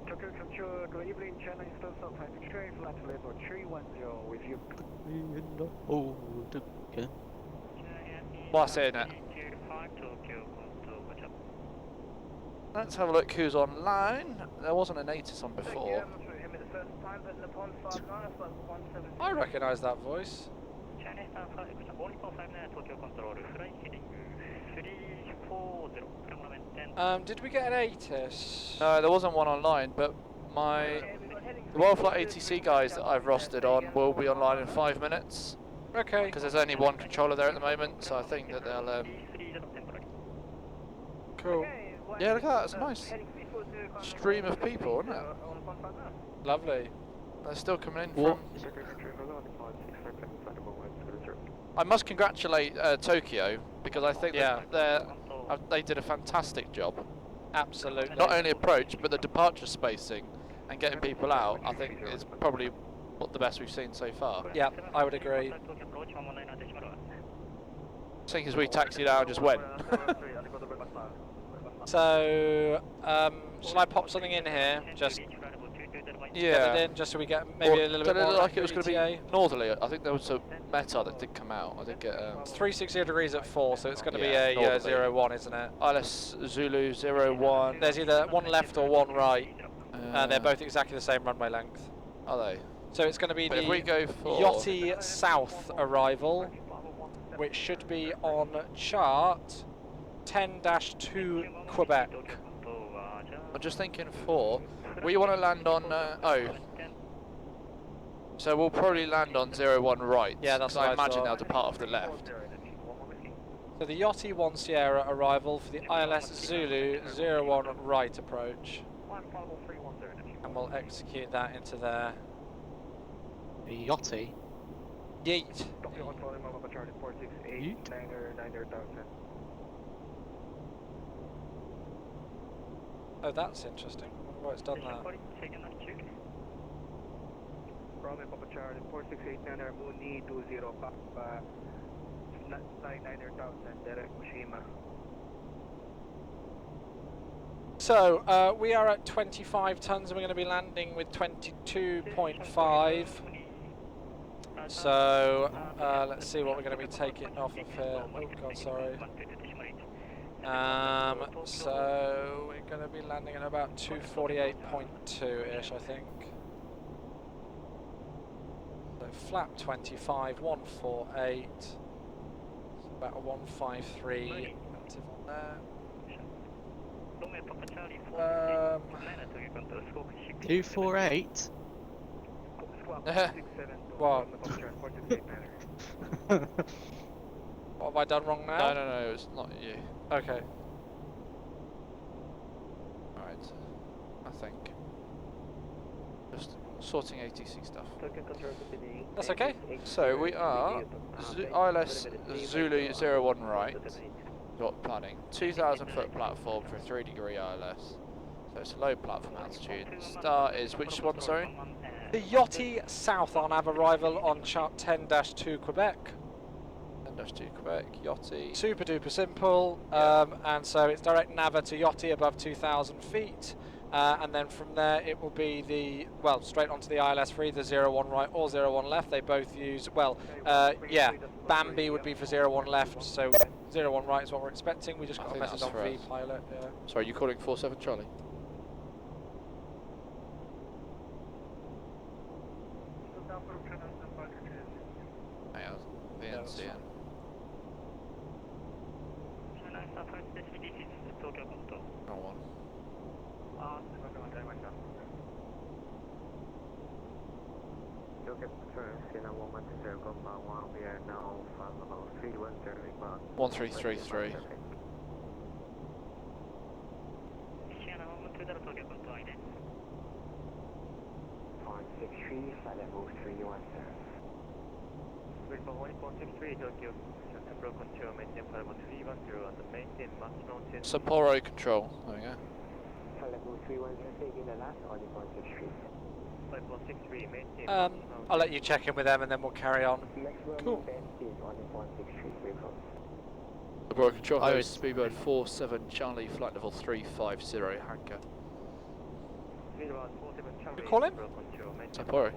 H: Tokyo Control, good evening, China Eastern South Taipei train, flight level 310 with you.
A: What's in it? Let's have a look who's online. There wasn't an ATIS on before.
B: I recognise that voice. Did we get an ATIS?
A: No, there wasn't one online, but the Worldflight ATC guys that I've rostered on will be online in 5 minutes.
B: Okay.
A: Because there's only one controller there at the moment, so I think that they'll...
B: Cool.
A: Yeah, look at that, it's a nice stream of people, isn't it?
B: Lovely.
A: They're still coming in
E: What?
A: from... I must congratulate Tokyo, because I think that they did a fantastic job.
B: Absolutely.
A: Not only approach, but the departure spacing and getting people out, I think is probably the best we've seen so far.
B: Yeah, I would agree.
A: Seeing as we taxied out and just went.
B: So, shall I pop something in here? Just
A: Yeah.
B: get it in, just so we get maybe a little bit
A: Did it
B: more
A: look like it was going to
B: ETA?
A: be northerly? I think there was a meta that did come out. I did get...
B: It's 360 degrees at 4, so it's going to be a
A: northerly.
B: 0-1, isn't it?
A: ILS Zulu 01.
B: There's either one left or one right, and they're both exactly the same runway length.
A: Are they?
B: So it's going to be
A: But
B: the
A: if we go for...
B: Yachty South arrival, which should be on chart 10-2 Quebec.
A: I'm just thinking for... We want to land on... So we'll probably land on 01 right.
B: Yeah, that's
A: 'cause
B: what
A: I
B: I
A: imagine
B: thought.
A: they'll depart off the left.
B: So the Yachty 1 Sierra arrival for the ILS Zulu 01 right approach. And we'll execute that into there.
E: The Yachty?
B: Yeet.
E: Yeet.
B: Oh, that's interesting. I wonder why it's done that.
H: Bravo Papa Charlie 4689 Mooney 20 Papa 99,000 direct Mushima.
B: So, we are at 25 tons and we're going to be landing with 22.5. So, let's see what we're going to be taking off of here. Oh god, sorry. So, we're going to be landing at about 248.2-ish, I think. So, flap 25, 148. It's about a 153 active on there.
E: 248?
B: What? What have I done wrong now?
A: No, it's not you.
B: Okay.
A: Alright, I think. Just sorting ATC stuff.
B: That's okay.
A: So we are ILS Zulu 01 right. Got planning. 2,000 foot platform for a 3-degree ILS. So it's a low platform altitude. Star is which one, sorry?
B: The Yachty South on nav arrival on chart 10-2 Quebec.
A: 10-2 Quebec, Yachty.
B: Super duper simple, and so it's direct nav to Yachty above 2,000 feet, and then from there it will be straight onto the ILS for either 01 right or 01 left. They both use, Bambi would be for 01 left, so 01 right is what we're expecting. We just got a message on V-Pilot. Yeah.
A: Sorry, you calling 47 Charlie? Hang on, VNCN. Wrong one.
F: We are now from about 310
A: 1333. Sapporo control. There we go.
B: I'll let you check in with them and then we'll carry on.
A: Cool. Sapporo control host Speedbird 47 Charlie, flight level 350 Hanka.
B: You call him?
A: Sapporo.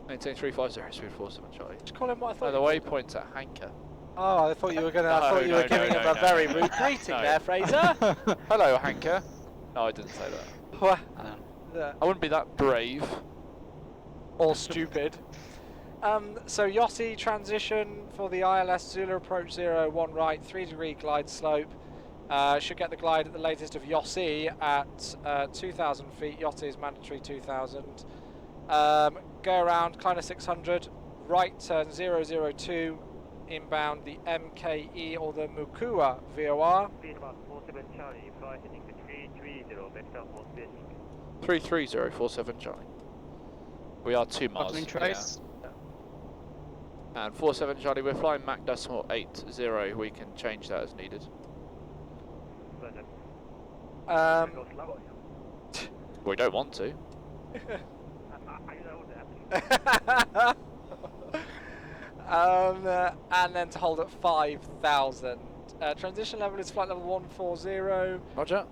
A: Maintain 350 speed 47 Charlie.
B: Just call him what I thought.
A: No, the waypoint's at Hanka.
B: Oh, I thought you were gonna. I thought you were giving him a very rude rating there, Fraser.
A: Hello, Hanka. No, I didn't say that.
B: What?
A: I wouldn't be that brave.
B: Or stupid. So Yachty transition for the ILS Zulu approach 01 right, 3-degree glide slope. Should get the glide at the latest of Yossi at 2,000 feet. Yossi is mandatory 2,000. Go around, climb to 600, right turn 002, inbound the MKE or the Mukua VOR.
F: Speed about 47 Charlie, fly heading to 330, vector for spacing.
A: 33047 Charlie. We are 2 miles.
E: Buckling trace.
A: And 47 Charlie, we're flying Mach decimal 80. We can change that as needed. We don't want to.
B: And then to hold at 5,000. Transition level is flight level 140.
A: Roger.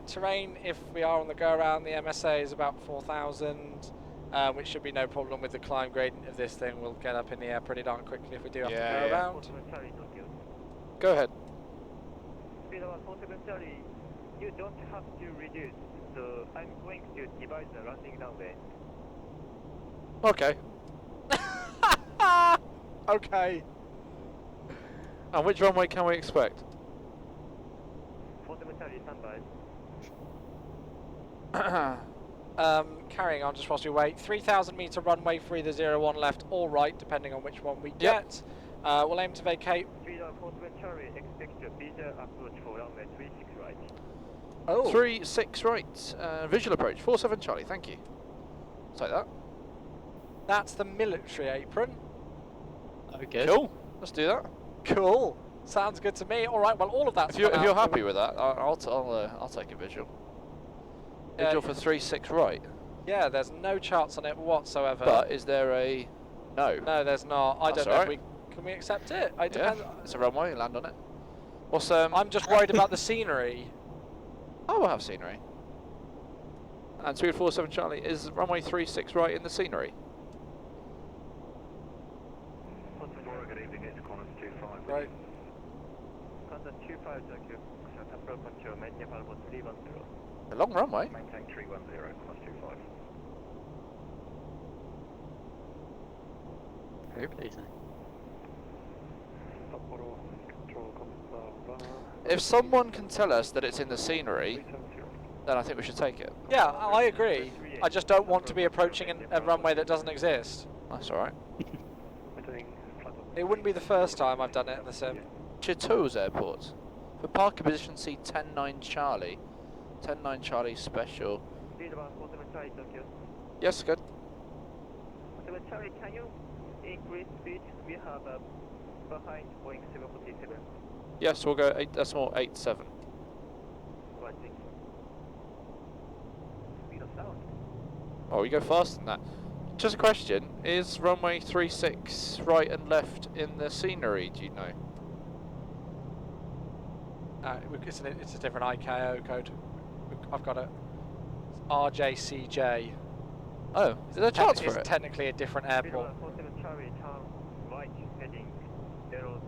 B: Terrain, if we are on the go around, the MSA is about 4,000, which should be no problem with the climb gradient of this thing. We'll get up in the air pretty darn quickly if we do have to go around.
A: Go ahead.
F: Speed about 47 Charlie, you don't have to reduce, so I'm going to divide the landing runway.
A: Okay.
B: Okay.
A: And which runway can we expect?
F: 47 Charlie, standby.
B: Carrying on just whilst we wait. 3,000 metre runway for either 01 left or right, depending on which one we get. We'll aim to vacate.
F: Speed about 47 Charlie, expect a visual approach for runway 36 right.
B: Oh.
A: 36 right. Visual approach. 47 Charlie. Thank you. Let's take that.
B: That's the military apron.
E: Oh, good.
A: Cool. Let's do that.
B: Cool. Sounds good to me. All right. Well, all of that's.
A: If you're happy with that, I'll take a visual. Visual for 36 right.
B: Yeah. There's no charts on it whatsoever.
A: But is there a no?
B: No, there's not. I don't know.
A: Right.
B: If can we accept it? It
A: Yeah.
B: depends.
A: It's a runway. Land on it. What's
B: I'm just worried about the scenery.
A: Oh, we'll have scenery. And 247 Charlie, is runway 36 right in the scenery?
F: Good evening, it's Qantas 25.
B: Right.
F: Qantas 25, thank you. Sapporo control, maintain level 310.
A: A long runway.
F: Maintain 310, Qantas 25.
E: Very pleasing.
F: Sapporo control,
A: If someone can tell us that it's in the scenery, then I think we should take it.
B: Yeah, I agree. I just don't want to be approaching a runway that doesn't exist.
A: That's alright.
B: It wouldn't be the first time I've done it in the sim.
A: Chitose Airport. For parking position C 109 Charlie. 109 Charlie special.
F: Speed about 47 Charlie, Tokyo.
A: Yes, good.
F: 47 Charlie, can you increase speed? We have behind Boeing 747.
A: Yes, we'll go 8.87.
F: Right, thank you. Speed of sound.
A: Oh, we go faster than that. Just a question, is runway 36 right and left in the scenery, do you know?
B: It's a different ICAO code. I've got it. It's RJCJ.
A: Oh, is there a chance for
B: It's
A: it?
B: technically a different airport.
F: 47 Charlie, turn right, heading 010.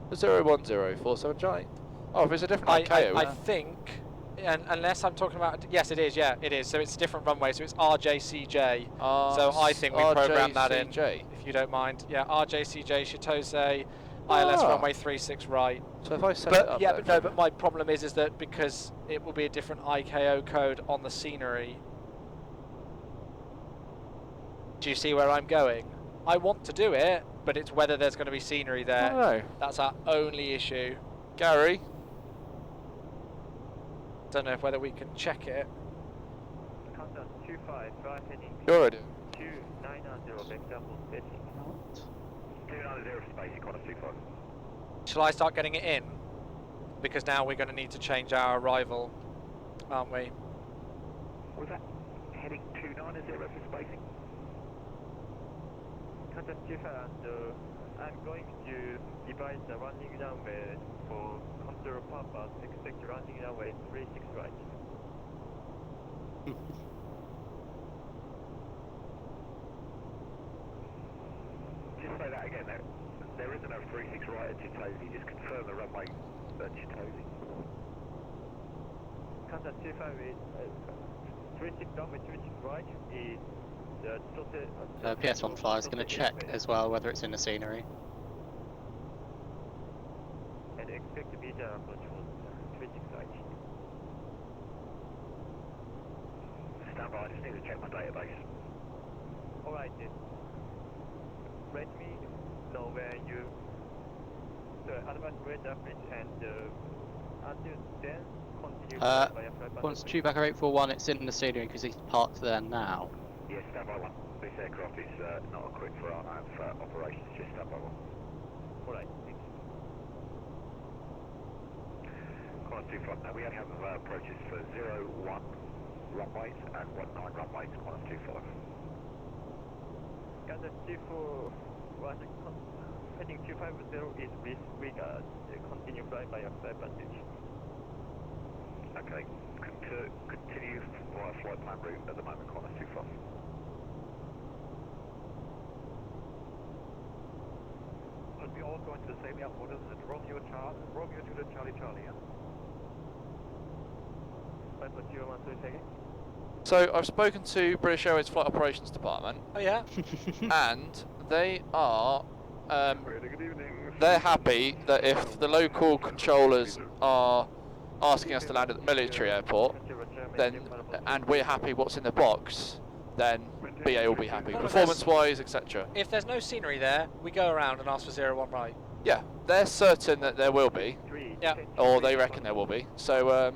A: 01047 Charlie. Oh, if it's a different ICAO.
B: I think, and unless I'm talking about, yes it is, yeah it is, so it's a different runway, so it's RJCJ, so I think we programmed that in, if you don't mind. Yeah, RJCJ, Chitose, ILS runway 36 right.
A: So if I set it up
B: but my problem is that because it will be a different ICAO code on the scenery. Do you see where I'm going? I want to do it, but it's whether there's going to be scenery there.
A: I don't know.
B: That's our only issue.
A: Gary?
B: Don't know whether we can check it.
F: Qantas 25, right heading
A: Good.
F: 290, vector for spacing. 290 spacing, Qantas 25.
B: Shall I start getting it in? Because now we're going to need to change our arrival, aren't we?
F: What was that? Heading 290 for spacing? Qantas 25, and I'm going to divide the landing runway for control purpose. Expect landing runway 36 right. Just say that again. There isn't a 36 right at Chitose. Just confirm the runway at Chitose. Qantas 25 is 36 runway 36 right is the
E: PS1 flyer is going to check as well whether it's in the scenery.
F: And expect to be the approach for standby, I just need to check my database. Alright then. Let me know where you advance grade average and until then continue via flight
E: Once Chewbacca 841, it's in the scenery because he's parked there now.
F: Yes, standby 1. This aircraft is not equipped for RNAV operations, just standby 1. Alright, thanks. Qantas 25, now we only have approaches for 01 runways and 19 runways, Qantas 25. Yeah, the G4 was heading 250 is with regard continue flight by flight passage. Okay, continue via flight plan route at the moment, Qantas 25. But we all going to the same airport, isn't it? Romeo to the Charlie, yeah? Flight for 013
A: So I've spoken to British Airways Flight Operations Department.
B: Oh yeah.
A: And they are they're happy that if the local controllers are asking us to land at the military airport, then and we're happy what's in the box, then BA will be happy, performance-wise, etc.
B: If there's no scenery there, we go around and ask for 01 right.
A: Yeah, they're certain that there will be.
B: Yeah.
A: Or they reckon there will be. So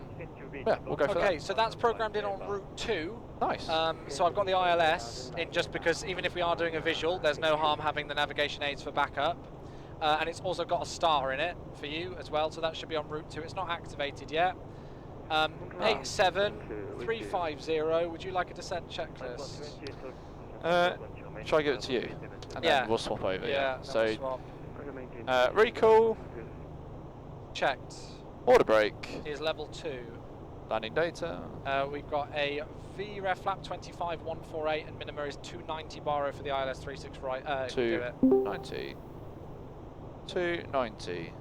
A: yeah, we'll go for that.
B: Okay, so that's programmed in on route 2.
A: Nice.
B: So I've got the ILS in just because even if we are doing a visual, there's no harm having the navigation aids for backup. And it's also got a star in it for you as well, so that should be on route 2. It's not activated yet. 87350, would you like a descent checklist?
A: Shall I give it to you? And then we'll swap over.
B: Yeah.
A: So, recall.
B: Checked.
A: Order brake.
B: Is level 2.
A: Landing data.
B: We've got a VREF flap 25148 and minima is 290 baro for the ILS 36 right.
A: 290. 290.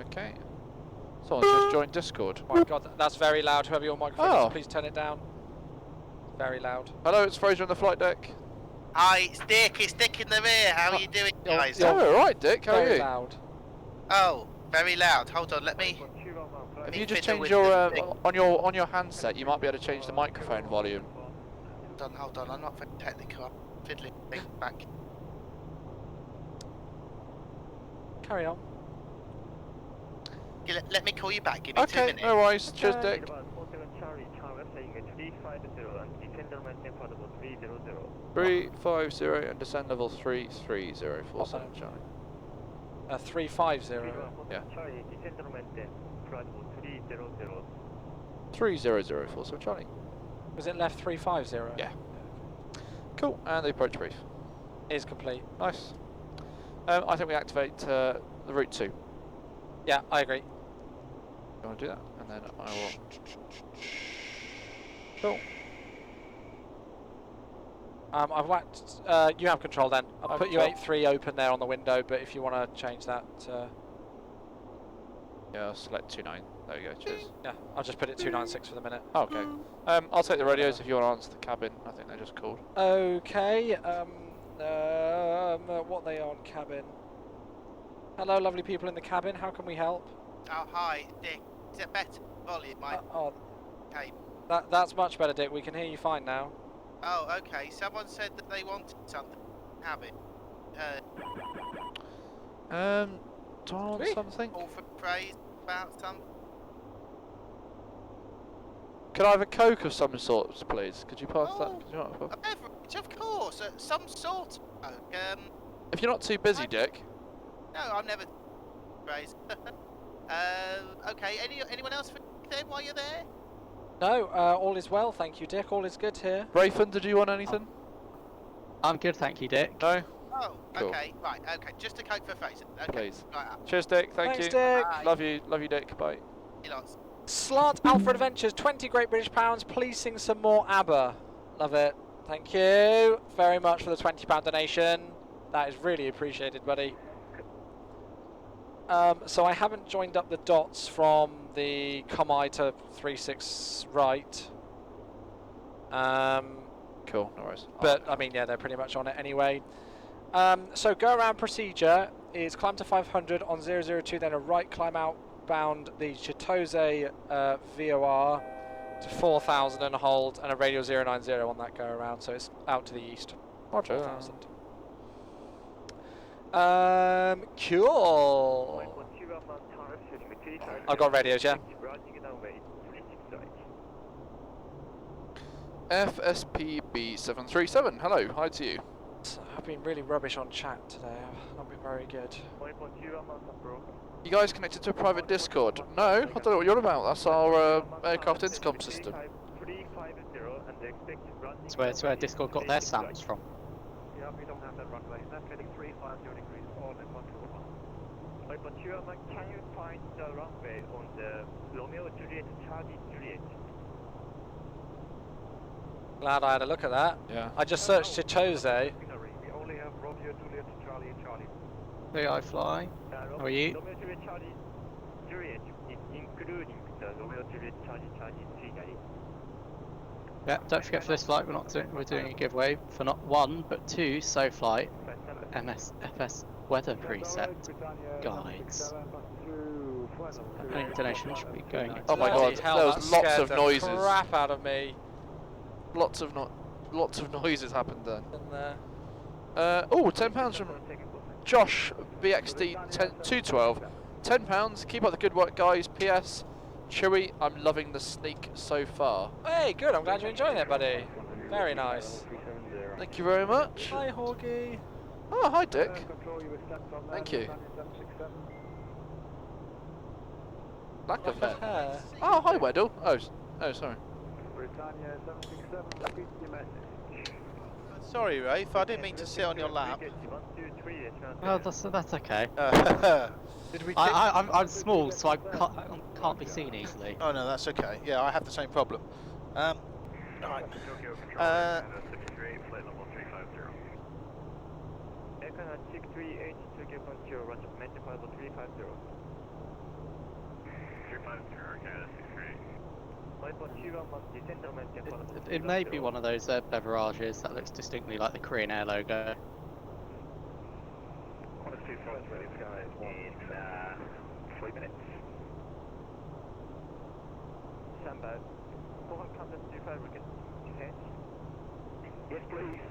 A: Okay. Someone's just joined Discord.
B: Oh my god, that's very loud. Whoever your microphone is, please turn it down. Very loud.
A: Hello, it's Fraser on the flight deck.
I: Hi, it's Dick. It's Dick in the rear. How are you doing, guys?
A: Oh, all right, Dick. How are you?
B: Very loud.
I: Oh, very loud. Hold on, let me.
A: If you just change your on your handset, you might be able to change the microphone volume.
I: Hold on. I'm not very technical. I'm fiddling back.
B: Carry on.
I: Let me call you back. Give me 2 minutes.
A: Okay, no worries. Cheers, Dick. 350 and descend level 330. 47 Charlie.
B: 350.
A: Yeah. 300 47 Charlie.
B: Was it left 350?
A: Yeah. Cool. And the approach brief
B: is complete.
A: Nice. I think we activate the route 2.
B: Yeah, I agree.
A: You want to do that? And then I will. Cool.
B: I've whacked. You have control then. I'll put you 8-3 open there on the window, but if you want to change that.
A: Yeah, I'll select 29. There you go. Cheers.
B: Yeah, I'll just put it 296 for the minute.
A: Oh, okay. I'll take the radios if you want to answer the cabin. I think they're just called.
B: Okay. What they on cabin? Hello, lovely people in the cabin. How can we help?
I: Oh, hi, Dick. Is it better volume? Okay.
B: That's much better, Dick. We can hear you fine now.
I: Oh, okay. Someone said that they wanted something. Have it.
A: Do I want something?
I: All for praise about something.
A: Could I have a Coke of some sort, please? Could you pass that? Could you
I: A beverage, of course. Some sort of Coke.
A: If you're not too busy, Dick.
I: No, I'm never praise. Okay. Anyone else for them while you're there?
B: No, all is well, thank you, Dick. All is good here.
A: Raefn, did you want anything?
E: I'm good, thank you, Dick.
A: No?
I: Oh,
A: cool.
I: Okay, right, okay. Just a Coke for Fraser. Okay.
A: Please.
I: Right.
A: Cheers, Dick. Thanks
B: you.
A: Dick.
I: Bye.
A: Love you, Dick. Bye.
I: Lots.
B: Slant Alpha Adventures, 20 Great British Pounds. Please sing some more ABBA. Love it. Thank you very much for the £20 donation. That is really appreciated, buddy. So I haven't joined up the dots from the Comai to 36 right.
A: Cool, no worries.
B: But I mean, yeah, they're pretty much on it anyway. So go around procedure is climb to 500 on 002, then a right climb outbound the Chitose VOR to 4,000 and hold, and a radial 090 on that go around, so it's out to the east.
A: Roger.
B: 4,000. Cool. I've got radios, yeah.
A: FSPB737, hello, hi to you.
B: I've been really rubbish on chat today, I've not been very good.
A: You guys connected to a private Discord? No, I don't know what you're about, that's our aircraft intercom system.
E: It's where Discord got their sounds from.
H: Yeah, we don't have that runway. Left heading 350 degrees, all in 121. But can you find the runway on the Romeo Juliet, Charlie Juliet?
B: Glad I had a look at that.
A: Yeah.
B: I just searched Chewwy.
H: We only have Romeo Juliet, Charlie, Charlie.
E: Hey, I fly. How are you?
H: Romeo Juliet, Charlie, Juliet, including the Romeo Juliet, Charlie, Charlie, Juliet.
E: Yeah, don't forget for this flight we're doing a giveaway for not one but two SoFlight FS weather preset guides. Any donation should be going.
A: Oh my god,
B: hell,
A: there was lots of noises.
B: Crap out of me.
A: Lots of noises happened then.
B: In there.
A: Oh, £10 from Josh BXD 212. £10. Keep up the good work, guys. PS, Chewwy, I'm loving the sneak so far.
B: Hey, good. I'm glad you're enjoying it, buddy. Very nice.
A: Thank you very much.
B: Hi, Hawkie.
A: Oh, hi, Dick. Thank you. Lack of
B: Look at her.
A: Oh, hi, Weddle. Oh, sorry.
I: Sorry, Rafe, I didn't mean to sit on your lap.
E: Oh, that's okay.
I: Did we?
E: I'm small, so I can't be seen easily.
I: Oh no, that's okay. Yeah, I have the same problem. Right.
E: It may be one of those beverages that looks distinctly like the Korean Air logo.
F: In 3 minutes.
H: Stand by. 425 we can descend.
F: Yes, please.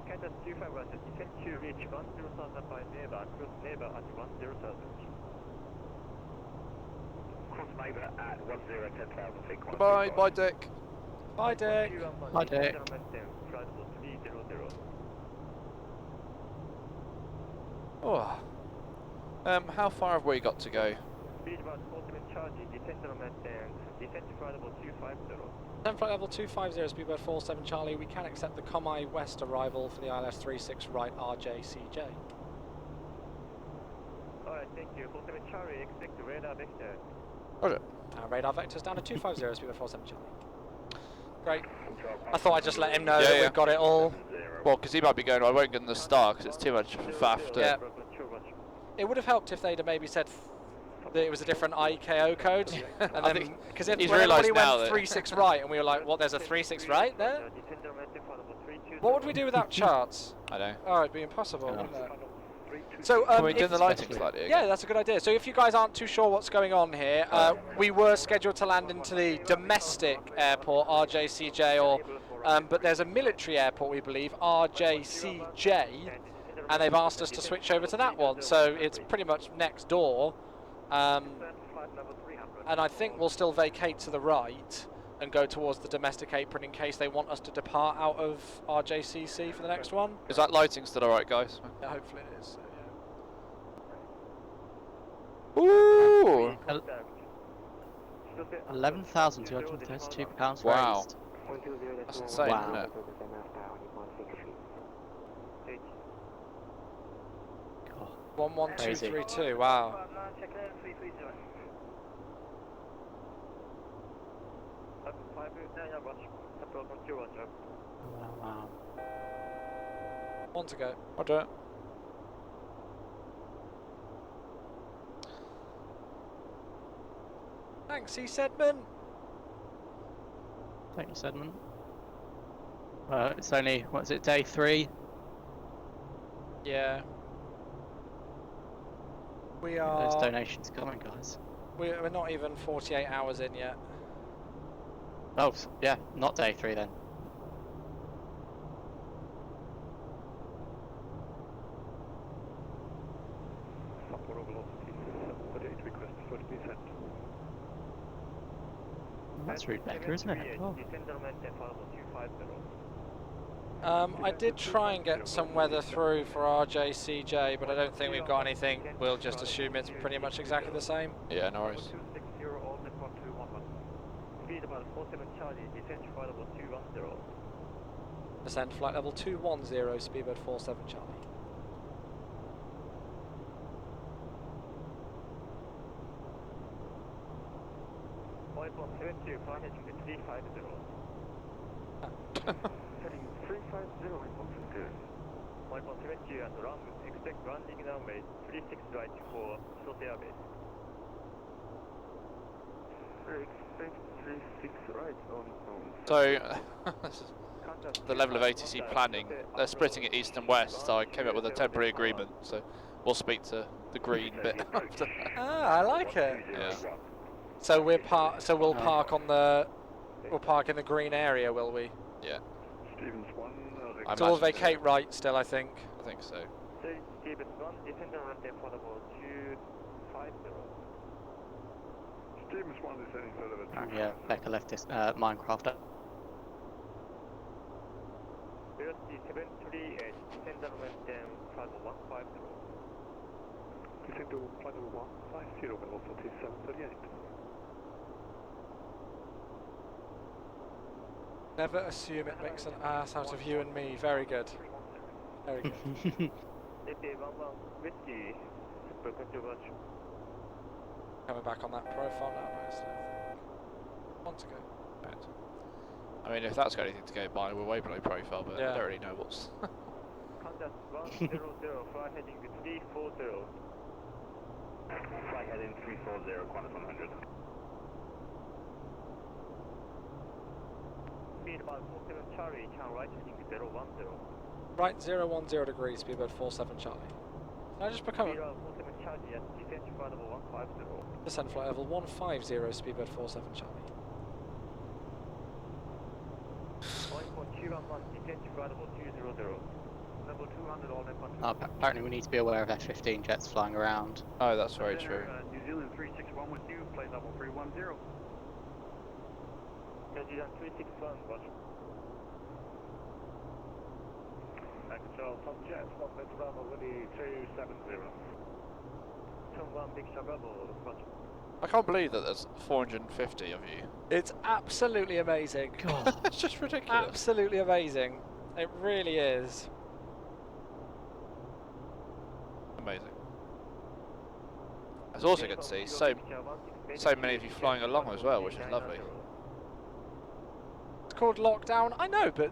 H: Qantas 25 Roger, descend to reach 10,000 by neighbor, cross neighbor at 10,000.
F: Cross neighbour at 10,000 feet.
A: Bye, bye, Dick.
B: Bye, Dick.
E: Hi, Dick.
A: Oh. How far have we got to go?
H: Speed about 40 charging, descent to flight level 250.
B: Descent flight level 250, speedbird 47 Charlie. We can accept the Comai West arrival for the ILS 36 right RJCJ.
H: Alright, thank you. 47 Charlie, expect the radar vector.
A: Roger.
B: Radar vector's down to 250, speedbird 47 Charlie. Great. I thought I'd just let him know
A: Yeah,
B: that
A: yeah.
B: we've got it all.
A: Well, because he might be going, I won't get in the star because it's too much faff to...
B: Yeah. It would have helped if they'd have maybe said that it was a different ICAO code. And
A: I
B: then,
A: think
B: because if
A: he's
B: everybody
A: realised now
B: went
A: that-
B: 36 right and we were like, what, there's a 36 right there? What would we do without charts?
A: I know.
B: Oh, it'd be impossible,
E: Yeah.
B: wouldn't it? So,
A: Can we do
B: if-
A: the lighting slightly again?
B: yeah, that's a good idea. So if you guys aren't too sure what's going on here, we were scheduled to land into the domestic airport, RJCJ, or but there's a military airport, we believe, RJCJ, and they've asked us to switch over to that one. So it's pretty much next door, and I think we'll still vacate to the right and go towards the domestic apron in case they want us to depart out of RJCC for the next one.
A: Is that lighting still alright, guys?
B: Yeah, hopefully it is.
A: Ooh!
E: £11,232
A: Wow.
E: raised.
A: That's insane,
E: Wow.
A: isn't it?
B: 11232. Wow.
E: Wow.
B: One to go.
A: Roger.
B: Thanks, E. Sedman.
E: Thank you, Sedman. It's only, what is it, day 3?
B: Yeah.
E: Those donations coming, guys.
B: We're not even 48 hours in yet.
E: Oh, yeah, not day 3 then.
H: Sapporo velocity 738, request 30%.
E: That's Route Becker, isn't it? Oh.
B: I did try and get some weather through for RJCJ, but I don't think we've got anything. We'll just assume it's pretty much exactly the same.
A: Yeah, no worries.
H: Speed about 47 Charlie, descent flight level 210.
B: Descend flight level 210, speedbird 47 Charlie.
H: Heading 350. Heading 350, reporting 170 and run, expect landing runway 36 right for short airbase. Expect 36 right on.
A: So, the level of ATC planning, they're splitting it east and west, so I came up with a temporary agreement, so we'll speak to the green bit after that.
B: Ah, I like it.
A: Yeah.
B: So we'll park on the, we'll park in the green area, will we?
A: Yeah.
H: Stevens 1.
B: So we'll vacate right still, I think.
A: I think so.
H: Stevens 1, descend on runway affordable 250. Stevens 1 is heading further than 250.
E: Yeah, Becker left this Minecraft up.
H: Velocity 738, descend on runway flight level 150. Descend to flight level 150, velocity 738.
B: Never assume it makes an ass out of you and me. Very good. Very good. Coming back on that profile now, nicely. Want to go.
A: Right. I mean, if that's got anything to go by, we're way below profile, but I don't really know what's.
H: Contact 100, fly heading 340. Fly heading 340, Qantas 100. Speed about 47 Charlie, turn right heading 010.
B: Right, 010 degrees, speedbird 47 Charlie. Can I just become
H: Speed about 47 Charlie at descent flight level 150.
B: descend flight level 150, speedbird 47 Charlie.
H: 1.211, descent flight level 200. Level 200 all net 1.
E: Apparently we need to be aware of F-15 jets flying around.
A: Oh, that's very true.
H: New Zealand 361 with you, plane level 310. New Zealand 361, watch. Control, top jet, 1 minute Bravo, Willie 270. Turn 1, Big Shot Bravo, watch.
A: I can't believe that there's 450 of you.
B: It's absolutely amazing.
E: God.
A: It's just ridiculous.
B: Absolutely amazing. It really is.
A: Amazing. It's also good to see so many of you flying along as well, which is lovely.
B: It's called lockdown. I know, but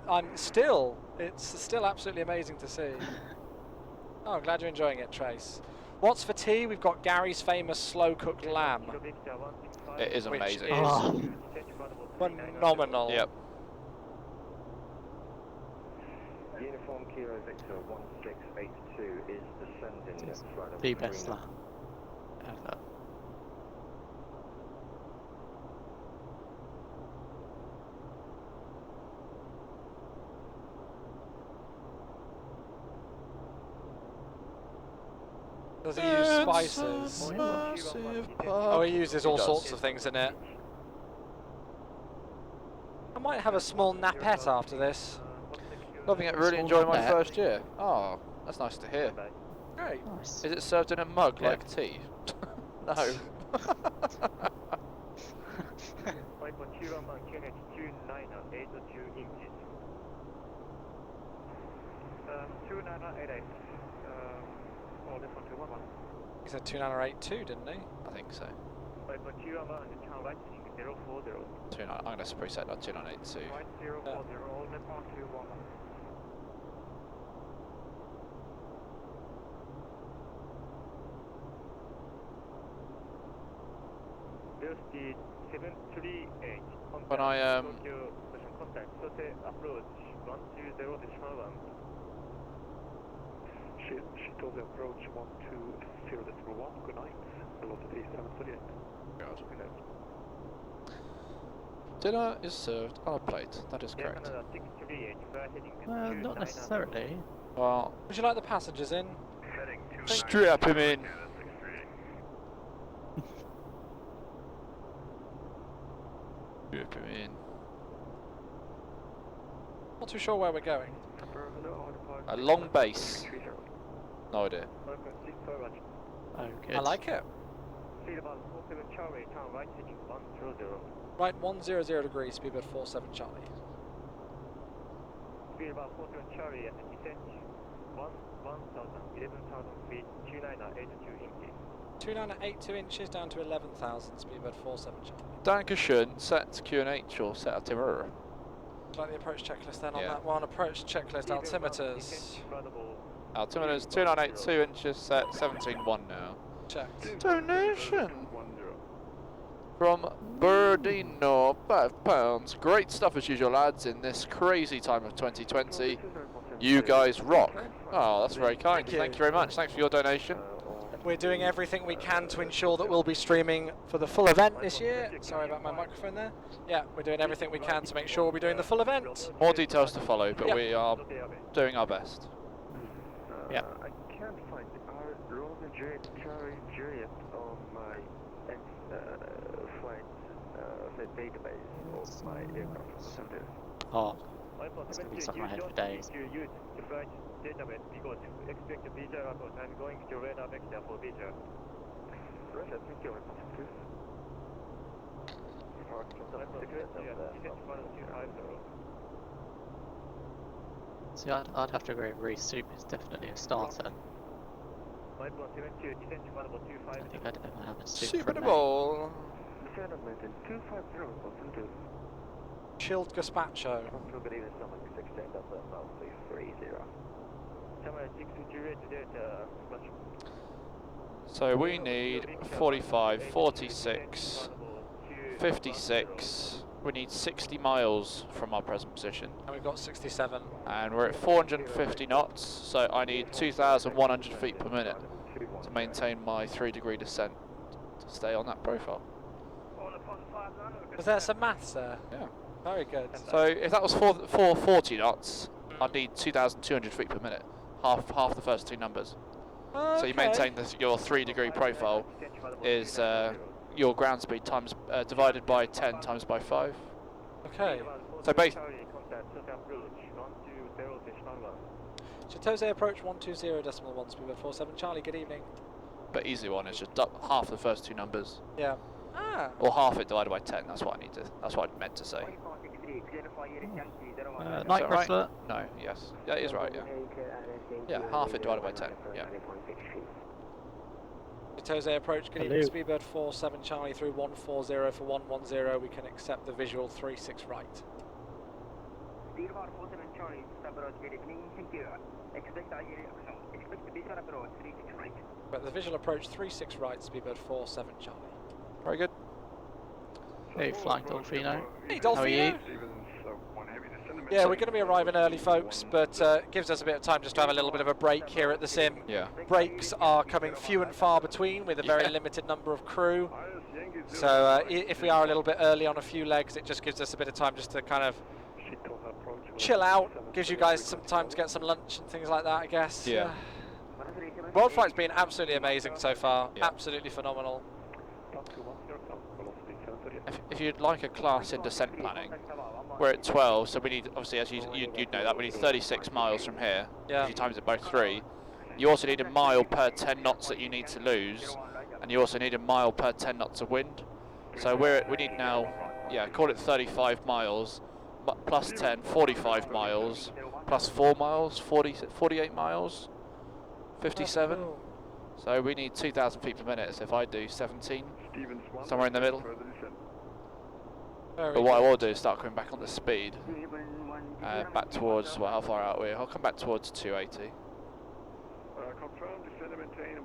B: it's still absolutely amazing to see. Oh, I'm glad you're enjoying it, Trace. What's for tea? We've got Gary's famous slow-cooked lamb.
A: It is amazing.
B: Which is phenomenal.
A: Yep.
F: Uniform Kilo Victor 1682 is descending at flight level
E: The best lamb ever.
B: Does he use spices? Oh, he uses all sorts of things in it. I might have a small nappette after this.
A: Loving it, really enjoying my first year. Oh, that's nice to hear.
B: Great.
E: Nice.
A: Is it served in a mug like tea? No.
H: 5.211, QNH 2982 inches. 2988. All this 121.
B: He said 2982, didn't he?
A: I think so.
H: 5.211, turn right heading 040.
A: I'm going to preset that 2982.
H: Right 040, all net 121. Velocity 738.
A: When I
H: Contact, approach 120.1. She told the approach 120.1. Good night. Velocity 738.
A: God.
H: Good night.
A: Dinner is served on a plate. That is correct.
E: Not necessarily.
A: Well,
B: would you like the passengers in?
A: strap him in. Strap him in.
B: Not too sure where we're going.
A: A long base. No idea.
E: Oh, good.
B: I like it. Right, 100 degrees, speedbird 47 Charlie.
H: Speed about 47 Charlie at descent 11,000 feet, 2982 inches.
B: 2982 inches down to 11,000, speedbird 47 Charlie.
A: Dankeschön, set QNH or set altimeter.
B: Like the approach checklist then on
A: Yeah.
B: that one. Approach checklist, altimeters.
A: Altimeters 2982 inches, set 17.1 now.
B: Checked.
A: Donation from Berdino, £5. Great stuff as usual, lads, in this crazy time of 2020. You guys rock. Oh, that's very kind. Thank you very much. Thanks for your donation.
B: We're doing everything we can to ensure that we'll be streaming for the full event this year. Sorry about my microphone there. Yeah, we're doing everything we can to make sure we'll be doing the full event.
A: More details to follow, but
B: Yep.
A: we are doing our best.
E: Yeah.
F: I can't find RJTT on my flight database of my aircraft center.
E: Oh, it's going to be stuck in my head for days.
H: To use the flight database because expect the visual about I'm going to radar vector for visual.
F: Russia, thank you very much.
E: See, I'd have to agree. Reese Soup is definitely a starter. I think I'd ever have a soup
A: Super
E: from
A: Bowl.
B: Chilled gazpacho.
A: So we need 45, 46, 56. We need 60 miles from our present position.
B: And we've got 67.
A: And we're at 450 knots, so I need 2,100 feet per minute to maintain my 3-degree descent to stay on that profile.
B: Was there some maths there?
A: Yeah.
B: Very good.
A: So if that was 440 knots, I'd need 2,200 feet per minute. Half the first two numbers.
B: Okay.
A: So you maintain this, your 3-degree profile is your ground speed times divided by 10 times by 5.
B: Okay.
A: So
B: Chitose approach 120.1 speedbird 47 Charlie. Good evening.
A: but easy one is just half the first two numbers.
B: Yeah. Ah.
A: Or half it divided by 10. That's what I need to. That's what I meant to say.
E: Night
A: right?
E: Wrestler.
A: No. Yes. That is right. Yeah. Yeah. Half it divided by 10. Yeah.
B: Chitose approach. Good
E: Hello.
B: evening. Speedbird 47 Charlie through 140 for 110. We can accept the visual 36 right.
G: Speedbird 47 Charlie, Sapporo, good evening. Thank you. Expect the visual approach 36 right.
B: But the visual approach 36 right. Speedbird 47 Charlie.
A: Very good.
E: Hey, Flying Dolphino.
B: Hey,
E: How are you?
B: Dolphino. Yeah, we're going to be arriving early, folks, but it gives us a bit of time just to have a little bit of a break here at the sim.
A: Yeah.
B: Breaks are coming few and far between with a very limited number of crew. So if we are a little bit early on a few legs, it just gives us a bit of time just to kind of chill out. Gives you guys some time to get some lunch and things like that, I guess.
A: Yeah.
B: Worldflight's been absolutely amazing so far.
A: Yeah.
B: Absolutely phenomenal.
A: If you'd like a class in descent planning, we're at 12, so we need, obviously, as you'd know that, we need 36 miles from here.
B: Yeah.
A: If you times it by 3. You also need a mile per 10 knots that you need to lose, and you also need a mile per 10 knots of wind. So we need now, yeah, call it 35 miles, plus 10, 45 miles, plus 4 miles, 48 miles, 57. So we need 2,000 feet per minute, so if I do 17, somewhere in the middle. But what I will do is start coming back on the speed, back towards, well, how far out are we? I'll come back towards 280.
F: Confirm, descend and maintain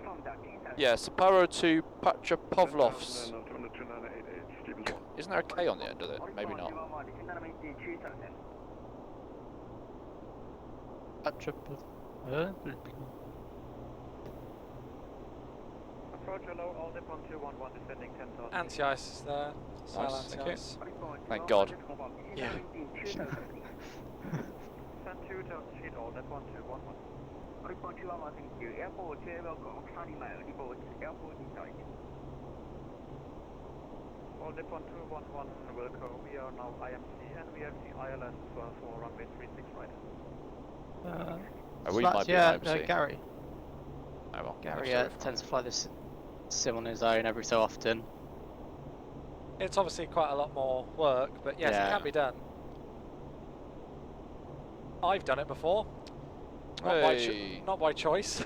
F: 10,000.
A: Yeah, Sapporo to Petropavlovsk. Isn't there a K on the end of it? Maybe not.
H: Roger, low, all Nippon 211 descending 10,000.
B: Anti-ice is there. Sail
A: Nice, thank you.
B: anti-ice.
A: Thank God.
B: Yeah.
H: Send 2,000 feet, all Nippon 211.
G: Nippon 211, thank you. Airport, welcome. 30 mile, report, airport inside.
H: All Nippon 211, welcome. We are now IMC and we have the ILS for runway 36 right.
A: We might be IMC.
E: Gary.
A: Oh well.
E: Gary tends to fly this sim on his own every so often.
B: It's obviously quite a lot more work, but yes, it can be done. I've done it before. Not by choice.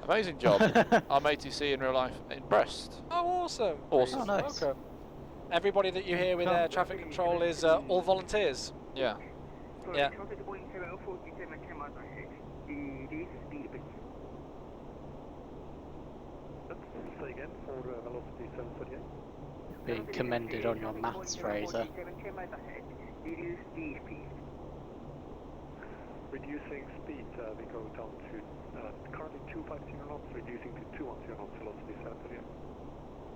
A: Amazing job. I'm ATC in real life in Brest.
B: Oh, awesome.
A: Awesome.
E: Oh, nice.
B: Welcome. Everybody that you hear with air traffic control is all volunteers.
A: Yeah.
B: Yeah.
H: Say again for velocity 738.
E: Being commended on your maths, Fraser.
H: Reducing speed, we go down to currently 250 knots, reducing to 210 knots, velocity 738.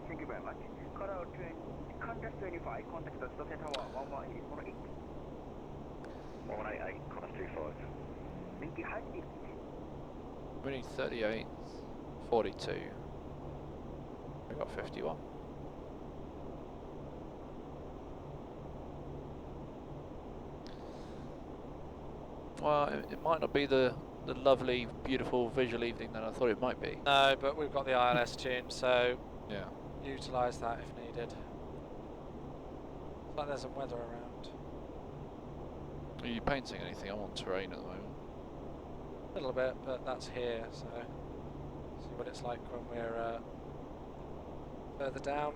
G: Thank you very much. Contact 25, contact the Sophia Tower, 11848.
H: 118, contact 25.
G: Thank you, height is
A: We need 38, 42. We got 51. Well, it might not be the lovely, beautiful visual evening that I thought it might be.
B: No, but we've got the ILS tuned, so
A: yeah,
B: utilise that if needed. It's like there's some weather around.
A: Are you painting anything? I'm on terrain at the moment.
B: A little bit, but that's here, so see what it's like when we're further down.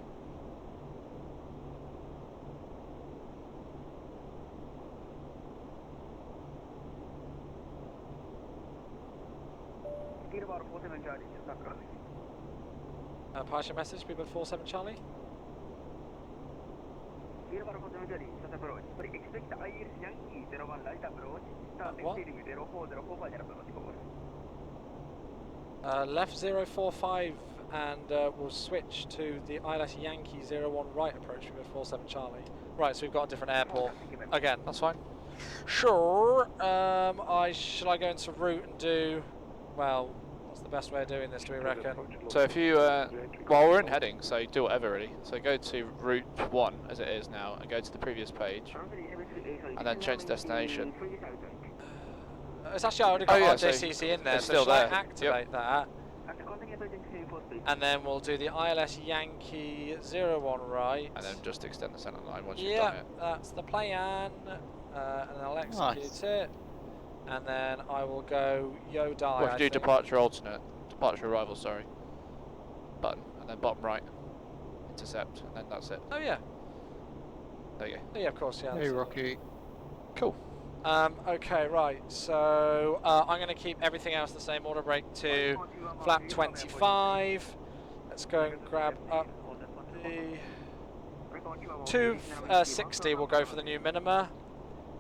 G: Speedbird 47 Charlie, Sapporo.
B: Pass your message, Speedbird 47 Charlie.
G: Speedbird 47 Charlie, Sapporo. Expect ILS Yankee 01 light approach. Start exceeding 0405 approach course.
B: Left 045 and we'll switch to the ILS Yankee 01 right approach with 47 Charlie. Right, so we've got a different airport. Again,
A: that's fine.
B: Sure. Shall I go into route and do, well, what's the best way of doing this, do we reckon?
A: So if you, well, we're in heading, so do whatever really. So go to route 1 as it is now and go to the previous page and then change destination.
B: It's actually already got RJCC
A: so
B: in there,
A: it's
B: so
A: still
B: shall I
A: there.
B: activate that? And then we'll do the ILS Yankee 01 right.
A: And then just extend the centre line once you've done it.
B: Yeah, that's the plan. And I'll execute it. And then I will go Yodai.
A: Well, if you do departure arrival, sorry. Button, and then bottom right. Intercept, and then that's it.
B: Oh yeah.
A: There you go.
B: Oh, yeah, of course, yeah.
E: Hey, Rocky.
A: Cool.
B: Okay, right, so I'm going to keep everything else the same. Order break to flap 25. Let's go and grab up the 260. We'll go for the new minima.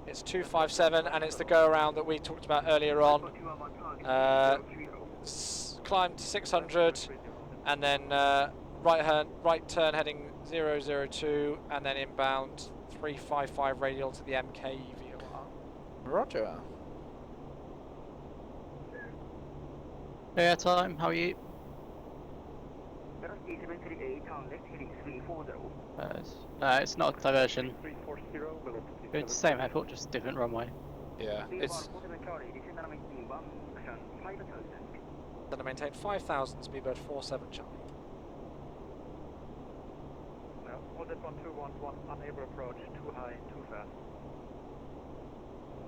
B: It's 257 and it's the go around that we talked about earlier on. Climb to 600 and then right turn heading 002 and then inbound 355 radial to the MK VOR.
A: Roger.
E: Yeah, time. How are you? No, it's not a diversion. It's the same airport, just different runway.
A: Yeah, it's.
B: Then I maintain 5,000, Speedbird 47 Charlie.
H: Well, hold it 1211, unable approach, too high, too fast.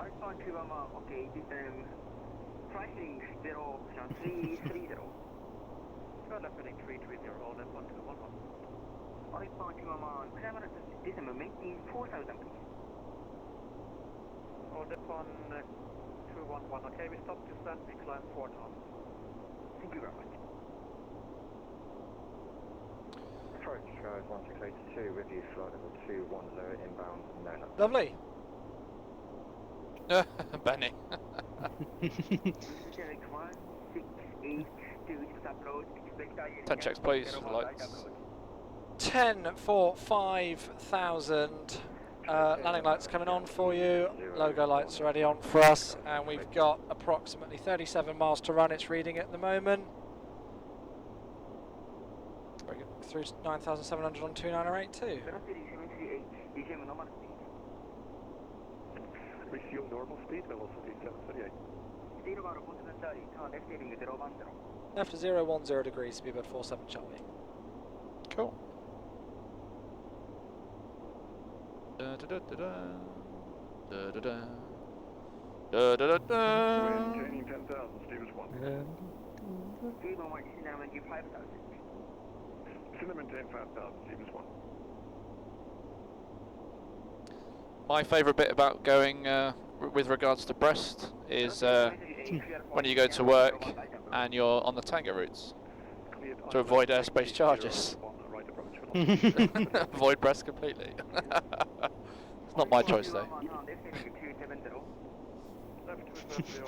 G: Okay, pricing 0330.
H: Left heading 330, all net 1211.
G: Climate December, maintain 4,000 please.
H: All net 211, okay, we stop descent, we climb 4 knots.
G: Thank you very much.
F: Approach 1682 with you, flight level 210 inbound, no nuts.
B: Lovely.
A: Benny.
G: approach. Expect ILS
A: 10 checks please, for lights.
B: 10 for 5,000. Landing lights coming on for you. Logo lights already on for us, and we've got approximately 37 miles to run. It's reading at the moment. Very good. Through 9,700 on 2982.
H: Resume normal speed, velocity 738.
B: Left to 010 degrees, speedbird 47 Charlie.
A: Cool. Da da da da da da da da da da.
H: Maintaining 10,000, Steve is 1. Cinnamon maintain 5,000, Steve is 1.
A: My favourite bit about going with regards to Brest is when you go to work and you're on the tango routes to avoid airspace charges. Avoid Brest completely. It's not my choice though.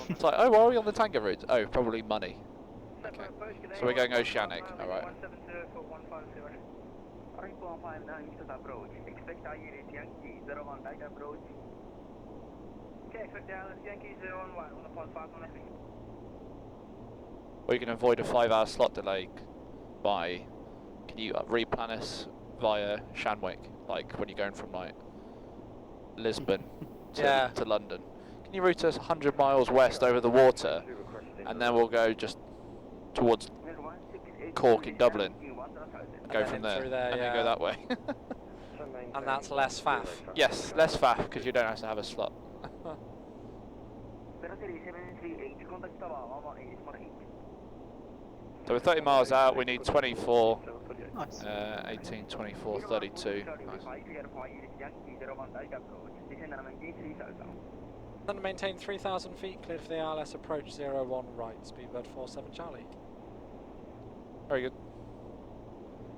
A: It's like, oh, why are we on the tango route? Oh, probably money. Okay. So we're going oceanic, alright.
G: Expect ILS Yankee 01 right approach. Okay, expect ILS Yankee 01 on the pulse path on FE.
A: Or you can avoid a 5-hour slot delay by, can you replan us via Shanwick, like when you're going from like Lisbon to London. Can you route us 100 miles west over the water, and then we'll go just towards Cork in Dublin, and go from there, and then go that way.
B: And that's less faff.
A: Yes, less faff, because you don't have to have a slot. So we're 30 miles out, we need 24, 18, 24, 32. Nice.
B: And maintain 3,000 feet, cleared for the ILS approach 01 right, speedbird 47 Charlie.
A: Very good.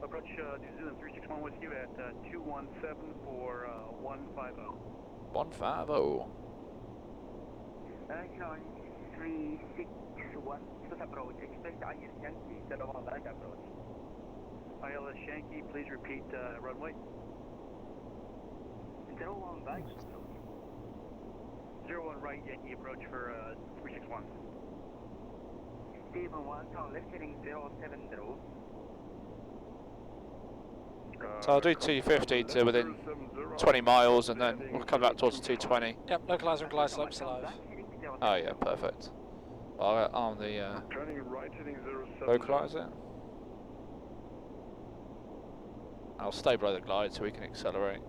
H: Approach New Zealand 361 with you at 217 for 150.
A: 150.
G: 361, just approach, expect ILS Yankee 01 right approach.
H: ILS Yankee, please repeat runway.
G: 01 right approach.
H: 01 right Yankee approach for 361.
G: Stephen 1, turn left heading 070.
A: So I'll do 250 to within 20 miles, and then we'll come back towards 220.
B: Yep, localizer and glide slopes alive.
A: Oh yeah, perfect. I'll arm the localizer. I'll stay below the glide so we can accelerate.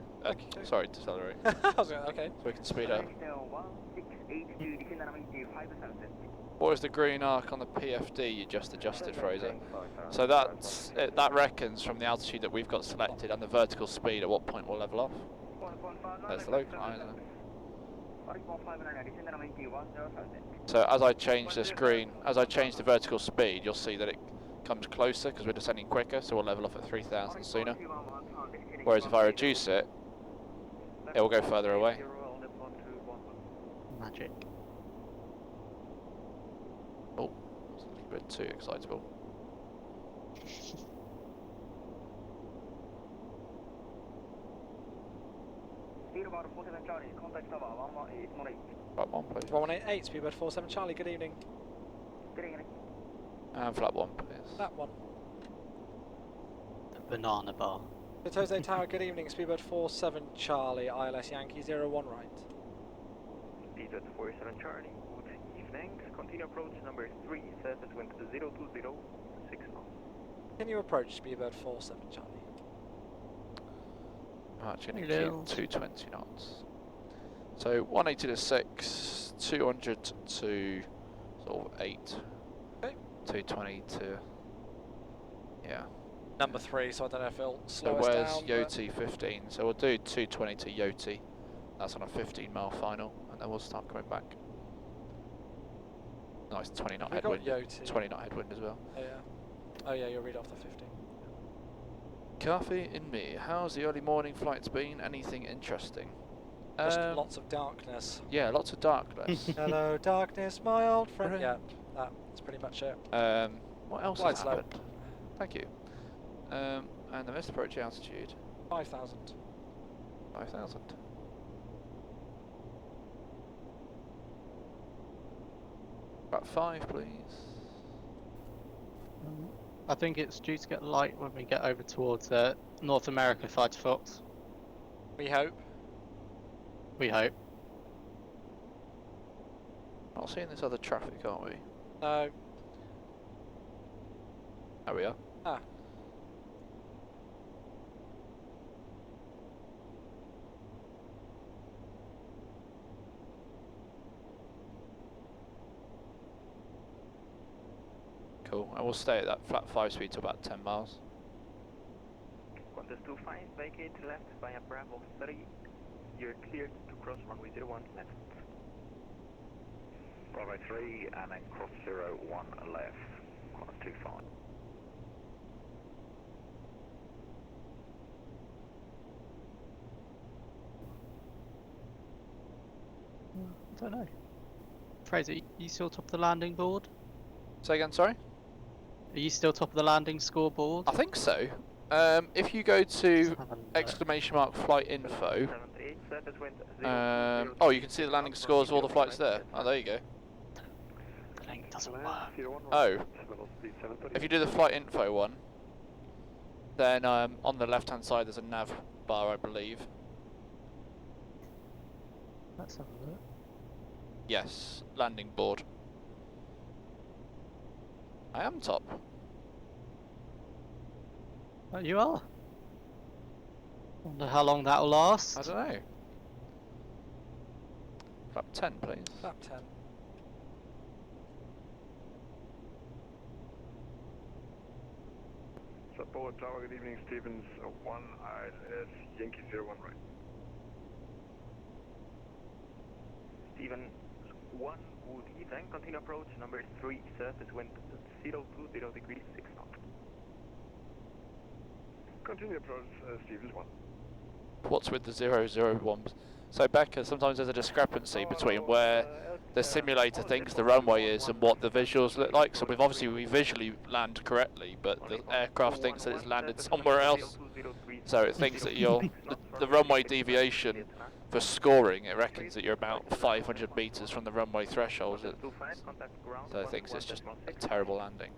A: Sorry, decelerate.
B: Okay.
A: So we can speed up. What is the green arc on the PFD you just adjusted, Fraser? So that reckons from the altitude that we've got selected and the vertical speed at what point we'll level off. There's the localizer. So as I change the screen, as I change the vertical speed, you'll see that it comes closer because we're descending quicker, so we'll level off at 3,000 sooner. Whereas if I reduce it, it will go further away.
E: Magic.
A: Oh, that's a little bit too excitable. Flat 1 please.
B: 118, speedbird 47 Charlie, good evening.
G: Good evening.
A: And flat 1 please.
B: That one.
E: The banana bar.
B: Tose Tower, good evening, speedbird 47 Charlie, ILS Yankee 01 right.
F: Speedbird 47 Charlie, good evening. Continue approach number 3, surface wind 020, 6 knots.
B: Can you approach speedbird 47 Charlie?
A: Actually, going to keep 220 knots. So 180 to 6, 200 to sort of 8,
B: okay.
A: 220 to, yeah.
B: Number 3, so I don't know if it'll slow
A: So
B: us
A: where's
B: down.
A: Yoti 15? So we'll do 220 to Yoti. That's on a 15 mile final, and then we'll start coming back. Nice 20 knot headwind. 20 knot headwind as well.
B: Oh yeah. Oh yeah, you'll read off the 15.
A: Coffee in me. How's the early morning flights been? Anything interesting?
B: Just lots of darkness.
A: Yeah, lots of darkness.
B: Hello, darkness, my old friend. Yeah, that's pretty much it.
A: What else
B: Flight
A: has
B: slow.
A: happened? Thank you. And the missed approach altitude.
B: 5,000.
A: 5,000. About 5, please.
E: I think it's due to get light when we get over towards North America Fighter Fox.
B: We hope.
E: We hope.
A: Not seeing this other traffic, are we?
B: No.
A: There we are.
B: Ah.
A: Cool. I will stay at that flat 5 speed to about 10 miles.
F: Qantas 25, vacate left via Bravo 3. You're cleared to cross runway 01 left.
J: Bravo 3 and then cross 01 left. Qantas 25.
E: I don't know. Fraser, you still top of the landing board?
A: Say again, sorry?
E: Are you still top of the landing scoreboard?
A: I think so. If you go to !flight info. Oh, you can see the landing scores of all the flights there. Oh, there you go.
E: The link doesn't work.
A: Oh. If you do the flight info one, then on the left hand side there's a nav bar, I believe.
E: Let's have a look.
A: Yes, landing board. I am top.
E: Oh, you are? Wonder how long that'll last.
A: I don't know. Flap 10, please.
B: Flap 10.
H: Sapporo Tower, good evening, Stevens 1 ILS, Yankee 01 right.
F: Stevens 1, good evening, continue approach number 3, surface wind 020 degrees 6 knots.
H: Continue approach, Stevens 1.
A: What's with the 001s? So Becca, sometimes there's a discrepancy between where the simulator thinks the runway is and what the visuals look like. So we visually land correctly, but the aircraft thinks that it's landed somewhere else. So it thinks that the runway deviation for scoring, it reckons that you're about 500 meters from the runway threshold. So it thinks it's just a terrible landing.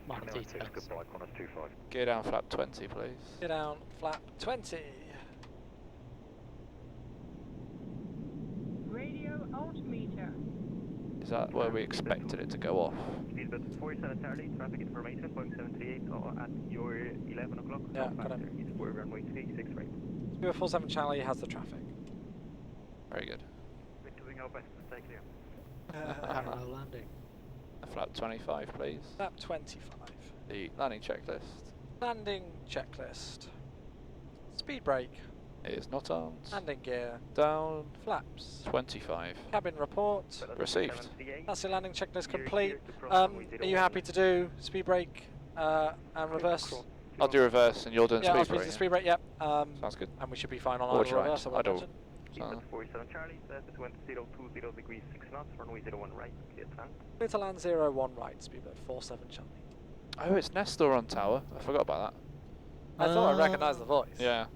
E: Minor details.
A: Gear down flap 20, please.
B: Get down flap 20.
K: Radio altimeter.
A: Is that where we expected it to go off?
F: Speedbird 47 Charlie, traffic information, Boeing 738 at your 11 o'clock.
B: Yeah, got it.
F: It's for runway 36 right.
B: Speedbird 47 Charlie has the traffic.
A: Very good.
F: We're doing our best to stay clear.
E: Parallel landing.
A: Flap 25, please.
B: Flap 25.
A: The landing checklist.
B: Landing checklist. Speed brake.
A: Is not armed.
B: Landing gear.
A: Down.
B: Flaps.
A: 25.
B: Cabin report.
A: Received.
B: That's the landing checklist complete. Are you happy to do speed brake and reverse?
A: I'll do reverse and you're doing
B: I'll
A: speed brake.
B: speed brake, yep.
A: Sounds good.
B: And we should be fine on
A: Or
B: either reverse,
A: I don't.
F: Speedbird 47 Charlie, surface wind 020 degrees 6 knots, runway 01 right, clear to land.
B: Clear to land 01 right, Speedbird 47 Charlie.
A: Oh, it's Nestor on tower. I forgot about that.
B: I thought I recognised the voice.
A: Yeah.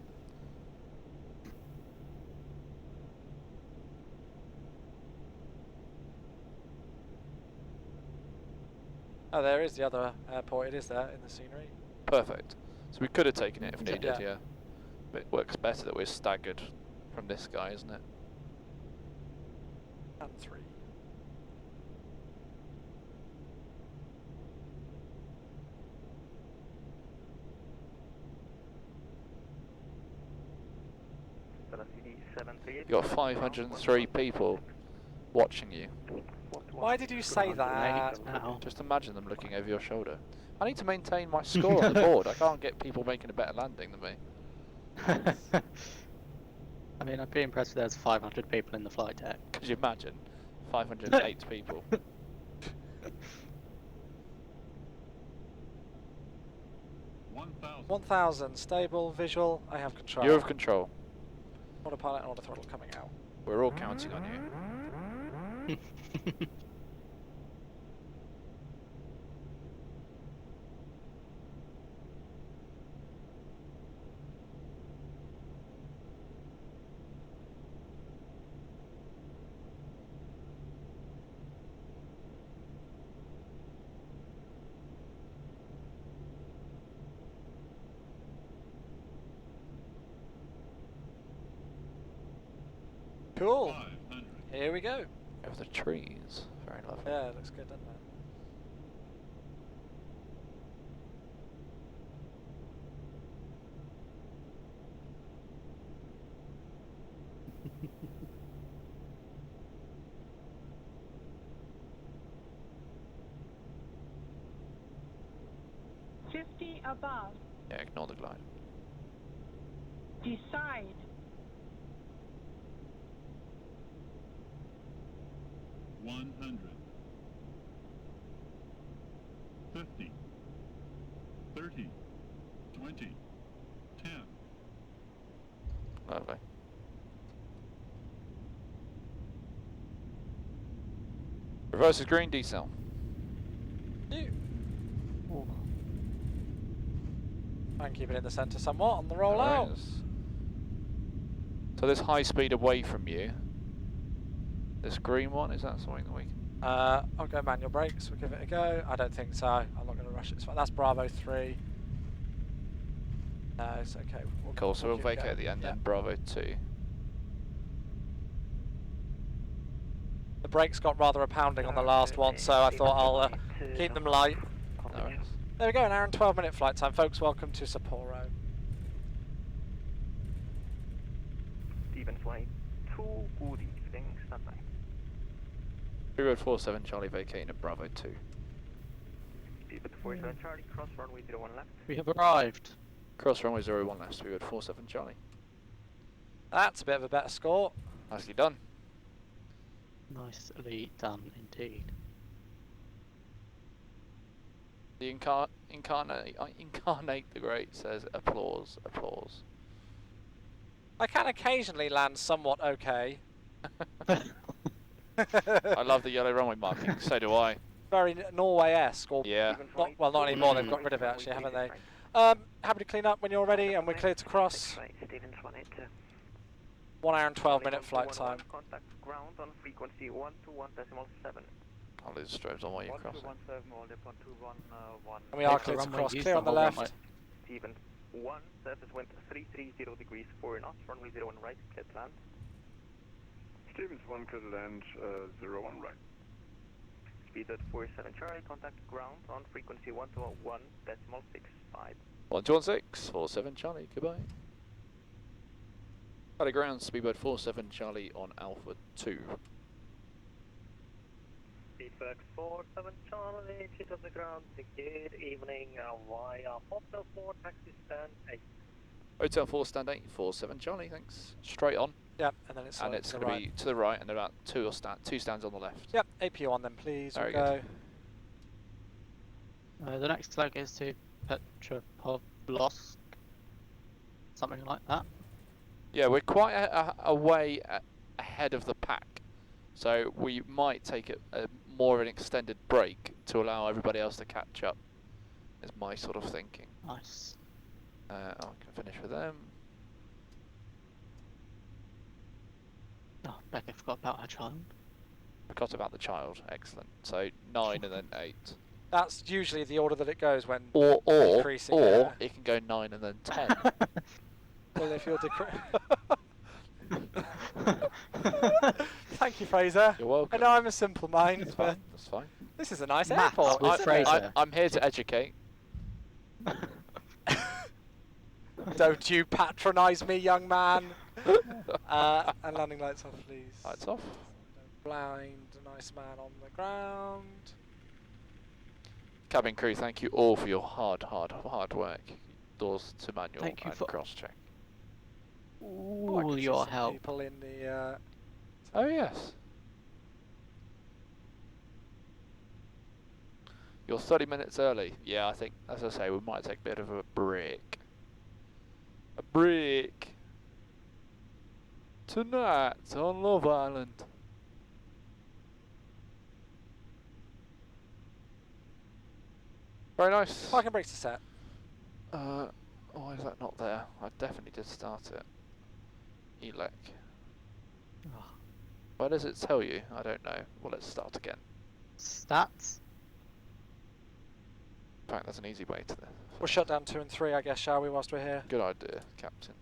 B: Oh, there is the other airport. It is there in the scenery.
A: Perfect. So we could have taken it if needed,
B: Yeah.
A: yeah. But it works better that we're staggered from this guy, isn't it?
B: And 3.
A: You've got 503 people watching you.
B: Why did you say that?
A: Just imagine them looking over your shoulder. I need to maintain my score on the board. I can't get people making a better landing than me.
E: I mean, I'd be impressed if there's 500 people in the flight deck.
A: Could you imagine? 508 people.
B: 1,000 stable, visual. I have control.
A: You're of control.
B: Autopilot and autothrottle coming out.
A: We're all counting on you.
B: Cool. Here we go.
A: Over the trees. Very lovely.
B: Yeah, it looks good, doesn't it?
K: Above.
A: Yeah, ignore the glide.
K: Decide.
L: $100. 50. 30. 20. 10.
A: Lovely. Reverse is green, decel.
B: And keep it in the centre somewhat on the rollout.
A: Nice. So this high speed away from you. This green one, is that something that we can...
B: I'll go manual brakes, we'll give it a go. I don't think so. I'm not going to rush it. It's fine. That's Bravo 3. No, it's okay.
A: Cool, so we'll vacate at the end then, Bravo 2.
B: The brakes got rather a pounding on the last one, so I thought I'll keep them light.
A: No worries.
B: There we go, an hour and 12-minute flight time. Folks, welcome to Sapporo.
F: Stevens Flight 2, good evening, stand by.
A: Road 47 Charlie vacating at Bravo 2.
F: Stevens 47 Charlie, cross runway 01 left.
E: We have arrived.
A: Cross runway 01 left, Road 47 Charlie.
B: That's a bit of a better score.
A: Nicely done.
E: Nicely done indeed.
A: The incarnate the Great says applause, applause.
B: I can occasionally land somewhat okay.
A: I love the yellow runway marking, so do I.
B: Very Norway-esque, or
A: yeah.
B: Well, not anymore, they've got rid of it actually, haven't they? Happy to clean up when you're ready and we're clear to cross. 1 hour and 12-minute flight time.
F: Contact ground on frequency 121.7.
A: I'll lose strobes on while you cross it.
B: And we are clear to cross, clear on the left.
F: Steven 1, surface wind 330 degrees 4 knots, runway 01 right, clear to land.
J: Stevens 1, clear to land, 01 right.
F: Speed at 47 Charlie, contact ground on frequency 121.65.
A: 121.6, 47 Charlie, goodbye. At ground, speedbird 47 Charlie on Alpha 2.
F: Speedbird 47 Charlie, hit on the ground, good evening, via Hotel 4, taxi stand 8.
A: Hotel 4, stand 8, 47 Charlie, thanks. Straight on.
B: Yep, and then it's
A: going to be to the right and about two stands on the left.
B: Yep, APU on then please,
A: Very
B: go.
E: The next leg is to Petropavlovsk. Something like that.
A: Yeah, we're quite a way ahead of the pack, so we might take a more of an extended break to allow everybody else to catch up, is my sort of thinking.
E: Nice.
A: I can finish with them.
E: Oh, Becca forgot about her child.
A: Forgot about the child, excellent. So 9 and then 8.
B: That's usually the order that it goes when
A: or
B: decreasing.
A: It can go 9 and then 10.
B: Well, if you're Thank you, Fraser.
A: You're welcome.
B: I know I'm a simple mind,
A: That's
B: but
A: fine. That's fine.
B: this is a nice
E: Maths
B: airport.
E: with Fraser.
A: I'm here to educate.
B: Don't you patronise me, young man. And landing lights off, please.
A: Lights off.
B: Blind, a nice man on the ground.
A: Cabin crew, thank you all for your hard work. Doors to manual
E: Thank you
A: and
E: for
A: cross-check.
E: All your help.
B: People in the.
A: Oh yes. You're 30 minutes early. Yeah, I think, as I say, we might take a bit of a break. A break. Tonight on Love Island. Very nice.
B: Parking brakes are set.
A: Why is that not there? I definitely did start it. Elec.
E: Oh.
A: Where does it tell you? I don't know. Well, let's start again.
E: Stats.
A: In fact, there's an easy way to this.
B: We'll shut down 2 and 3, I guess, shall we, whilst we're here?
A: Good idea, Captain.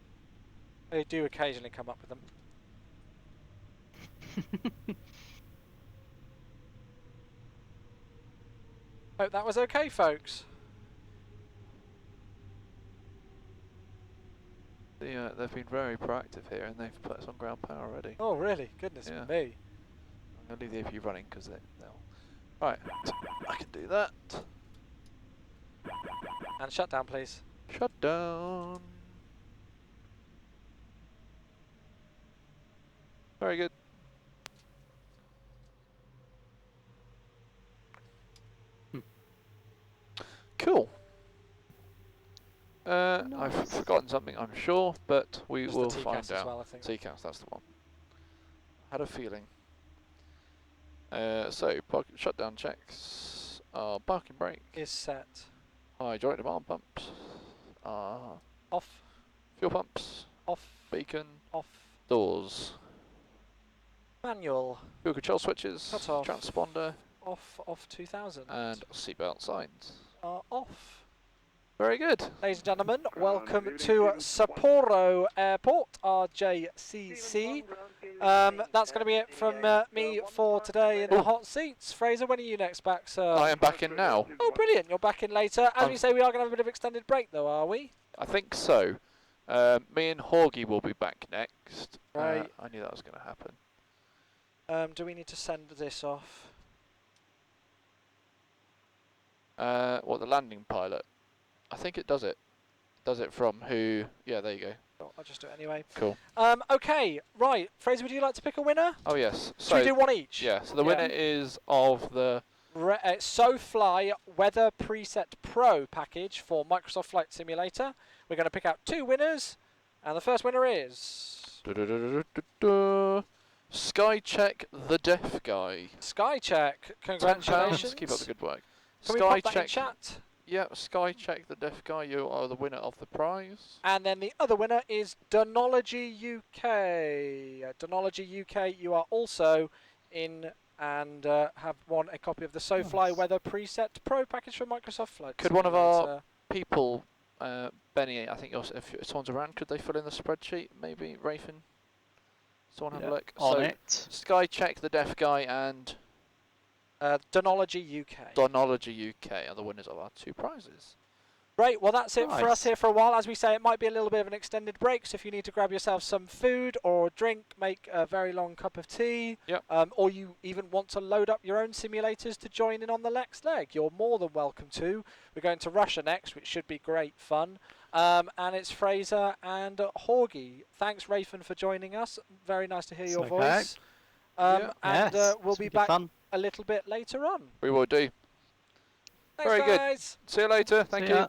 B: They do occasionally come up with them. Hope that was okay, folks.
A: They've been very proactive here, and they've put us on ground power already.
B: Oh, really? Goodness me.
A: I'm going to leave the AP running because they'll... Right, I can do that.
B: And shutdown, please.
A: Shutdown. Very good. Cool. I've forgotten something, I'm sure, but we will find out.
B: As well, I think.
A: TCAS, that's the one. Had a feeling. So, shutdown checks. Parking brake
B: is set.
A: Hydraulic demand pumps.
B: Off.
A: Fuel pumps.
B: Off.
A: Beacon.
B: Off.
A: Doors.
B: Manual.
A: Fuel control switches.
B: Cut off.
A: Transponder.
B: Off 2000.
A: And seatbelt signs.
B: Off.
A: Very good.
B: Ladies and gentlemen, welcome to Sapporo Airport, RJCC. That's going to be it from me for today in the hot seats. Fraser, when are you next back, sir?
A: I am back in now.
B: Oh, brilliant. You're back in later. As we say, we are going to have a bit of extended break, though, are we?
A: I think so. Me and Horgy will be back next.
B: Right.
A: I knew that was going to happen.
B: Do we need to send this off?
A: What, the landing pilot? I think it does it. Does it from who? Yeah, there you go.
B: Oh, I'll just do it anyway.
A: Cool.
B: Okay, right. Fraser, would you like to pick a winner?
A: Oh, yes.
B: Should we do one each?
A: Yeah, so the winner is of the...
B: SoFly Weather Preset Pro package for Microsoft Flight Simulator. We're going to pick out 2 winners, and the first winner is...
A: Skycheck the Deaf Guy.
B: Skycheck, congratulations.
A: £10. Keep up the good work.
B: Can we pop that in chat?
A: Yeah, Skycheck the Deaf Guy, you are the winner of the prize.
B: And then the other winner is Donology UK. Donology UK, you are also in and have won a copy of the SoFly Weather Preset Pro package from Microsoft Flight
A: Could one of our people, Benny, I think if someone's around, could they fill in the spreadsheet? Maybe Raefn? Someone have a look.
E: On
A: so
E: it.
A: Skycheck the Deaf Guy and...
B: Donology UK.
A: Donology UK are the winners of our 2 prizes.
B: Right, well that's it for us here for a while. As we say, it might be a little bit of an extended break, so if you need to grab yourself some food or drink, make a very long cup of tea, or you even want to load up your own simulators to join in on the next leg, you're more than welcome to. We're going to Russia next, which should be great fun. And it's Fraser and Horgy. Thanks, Raefn, for joining us. Very nice to hear your voice. We'll be back a little bit later on.
A: We will do.
B: Thanks,
A: Very
B: guys.
A: good. See you later. Thank you.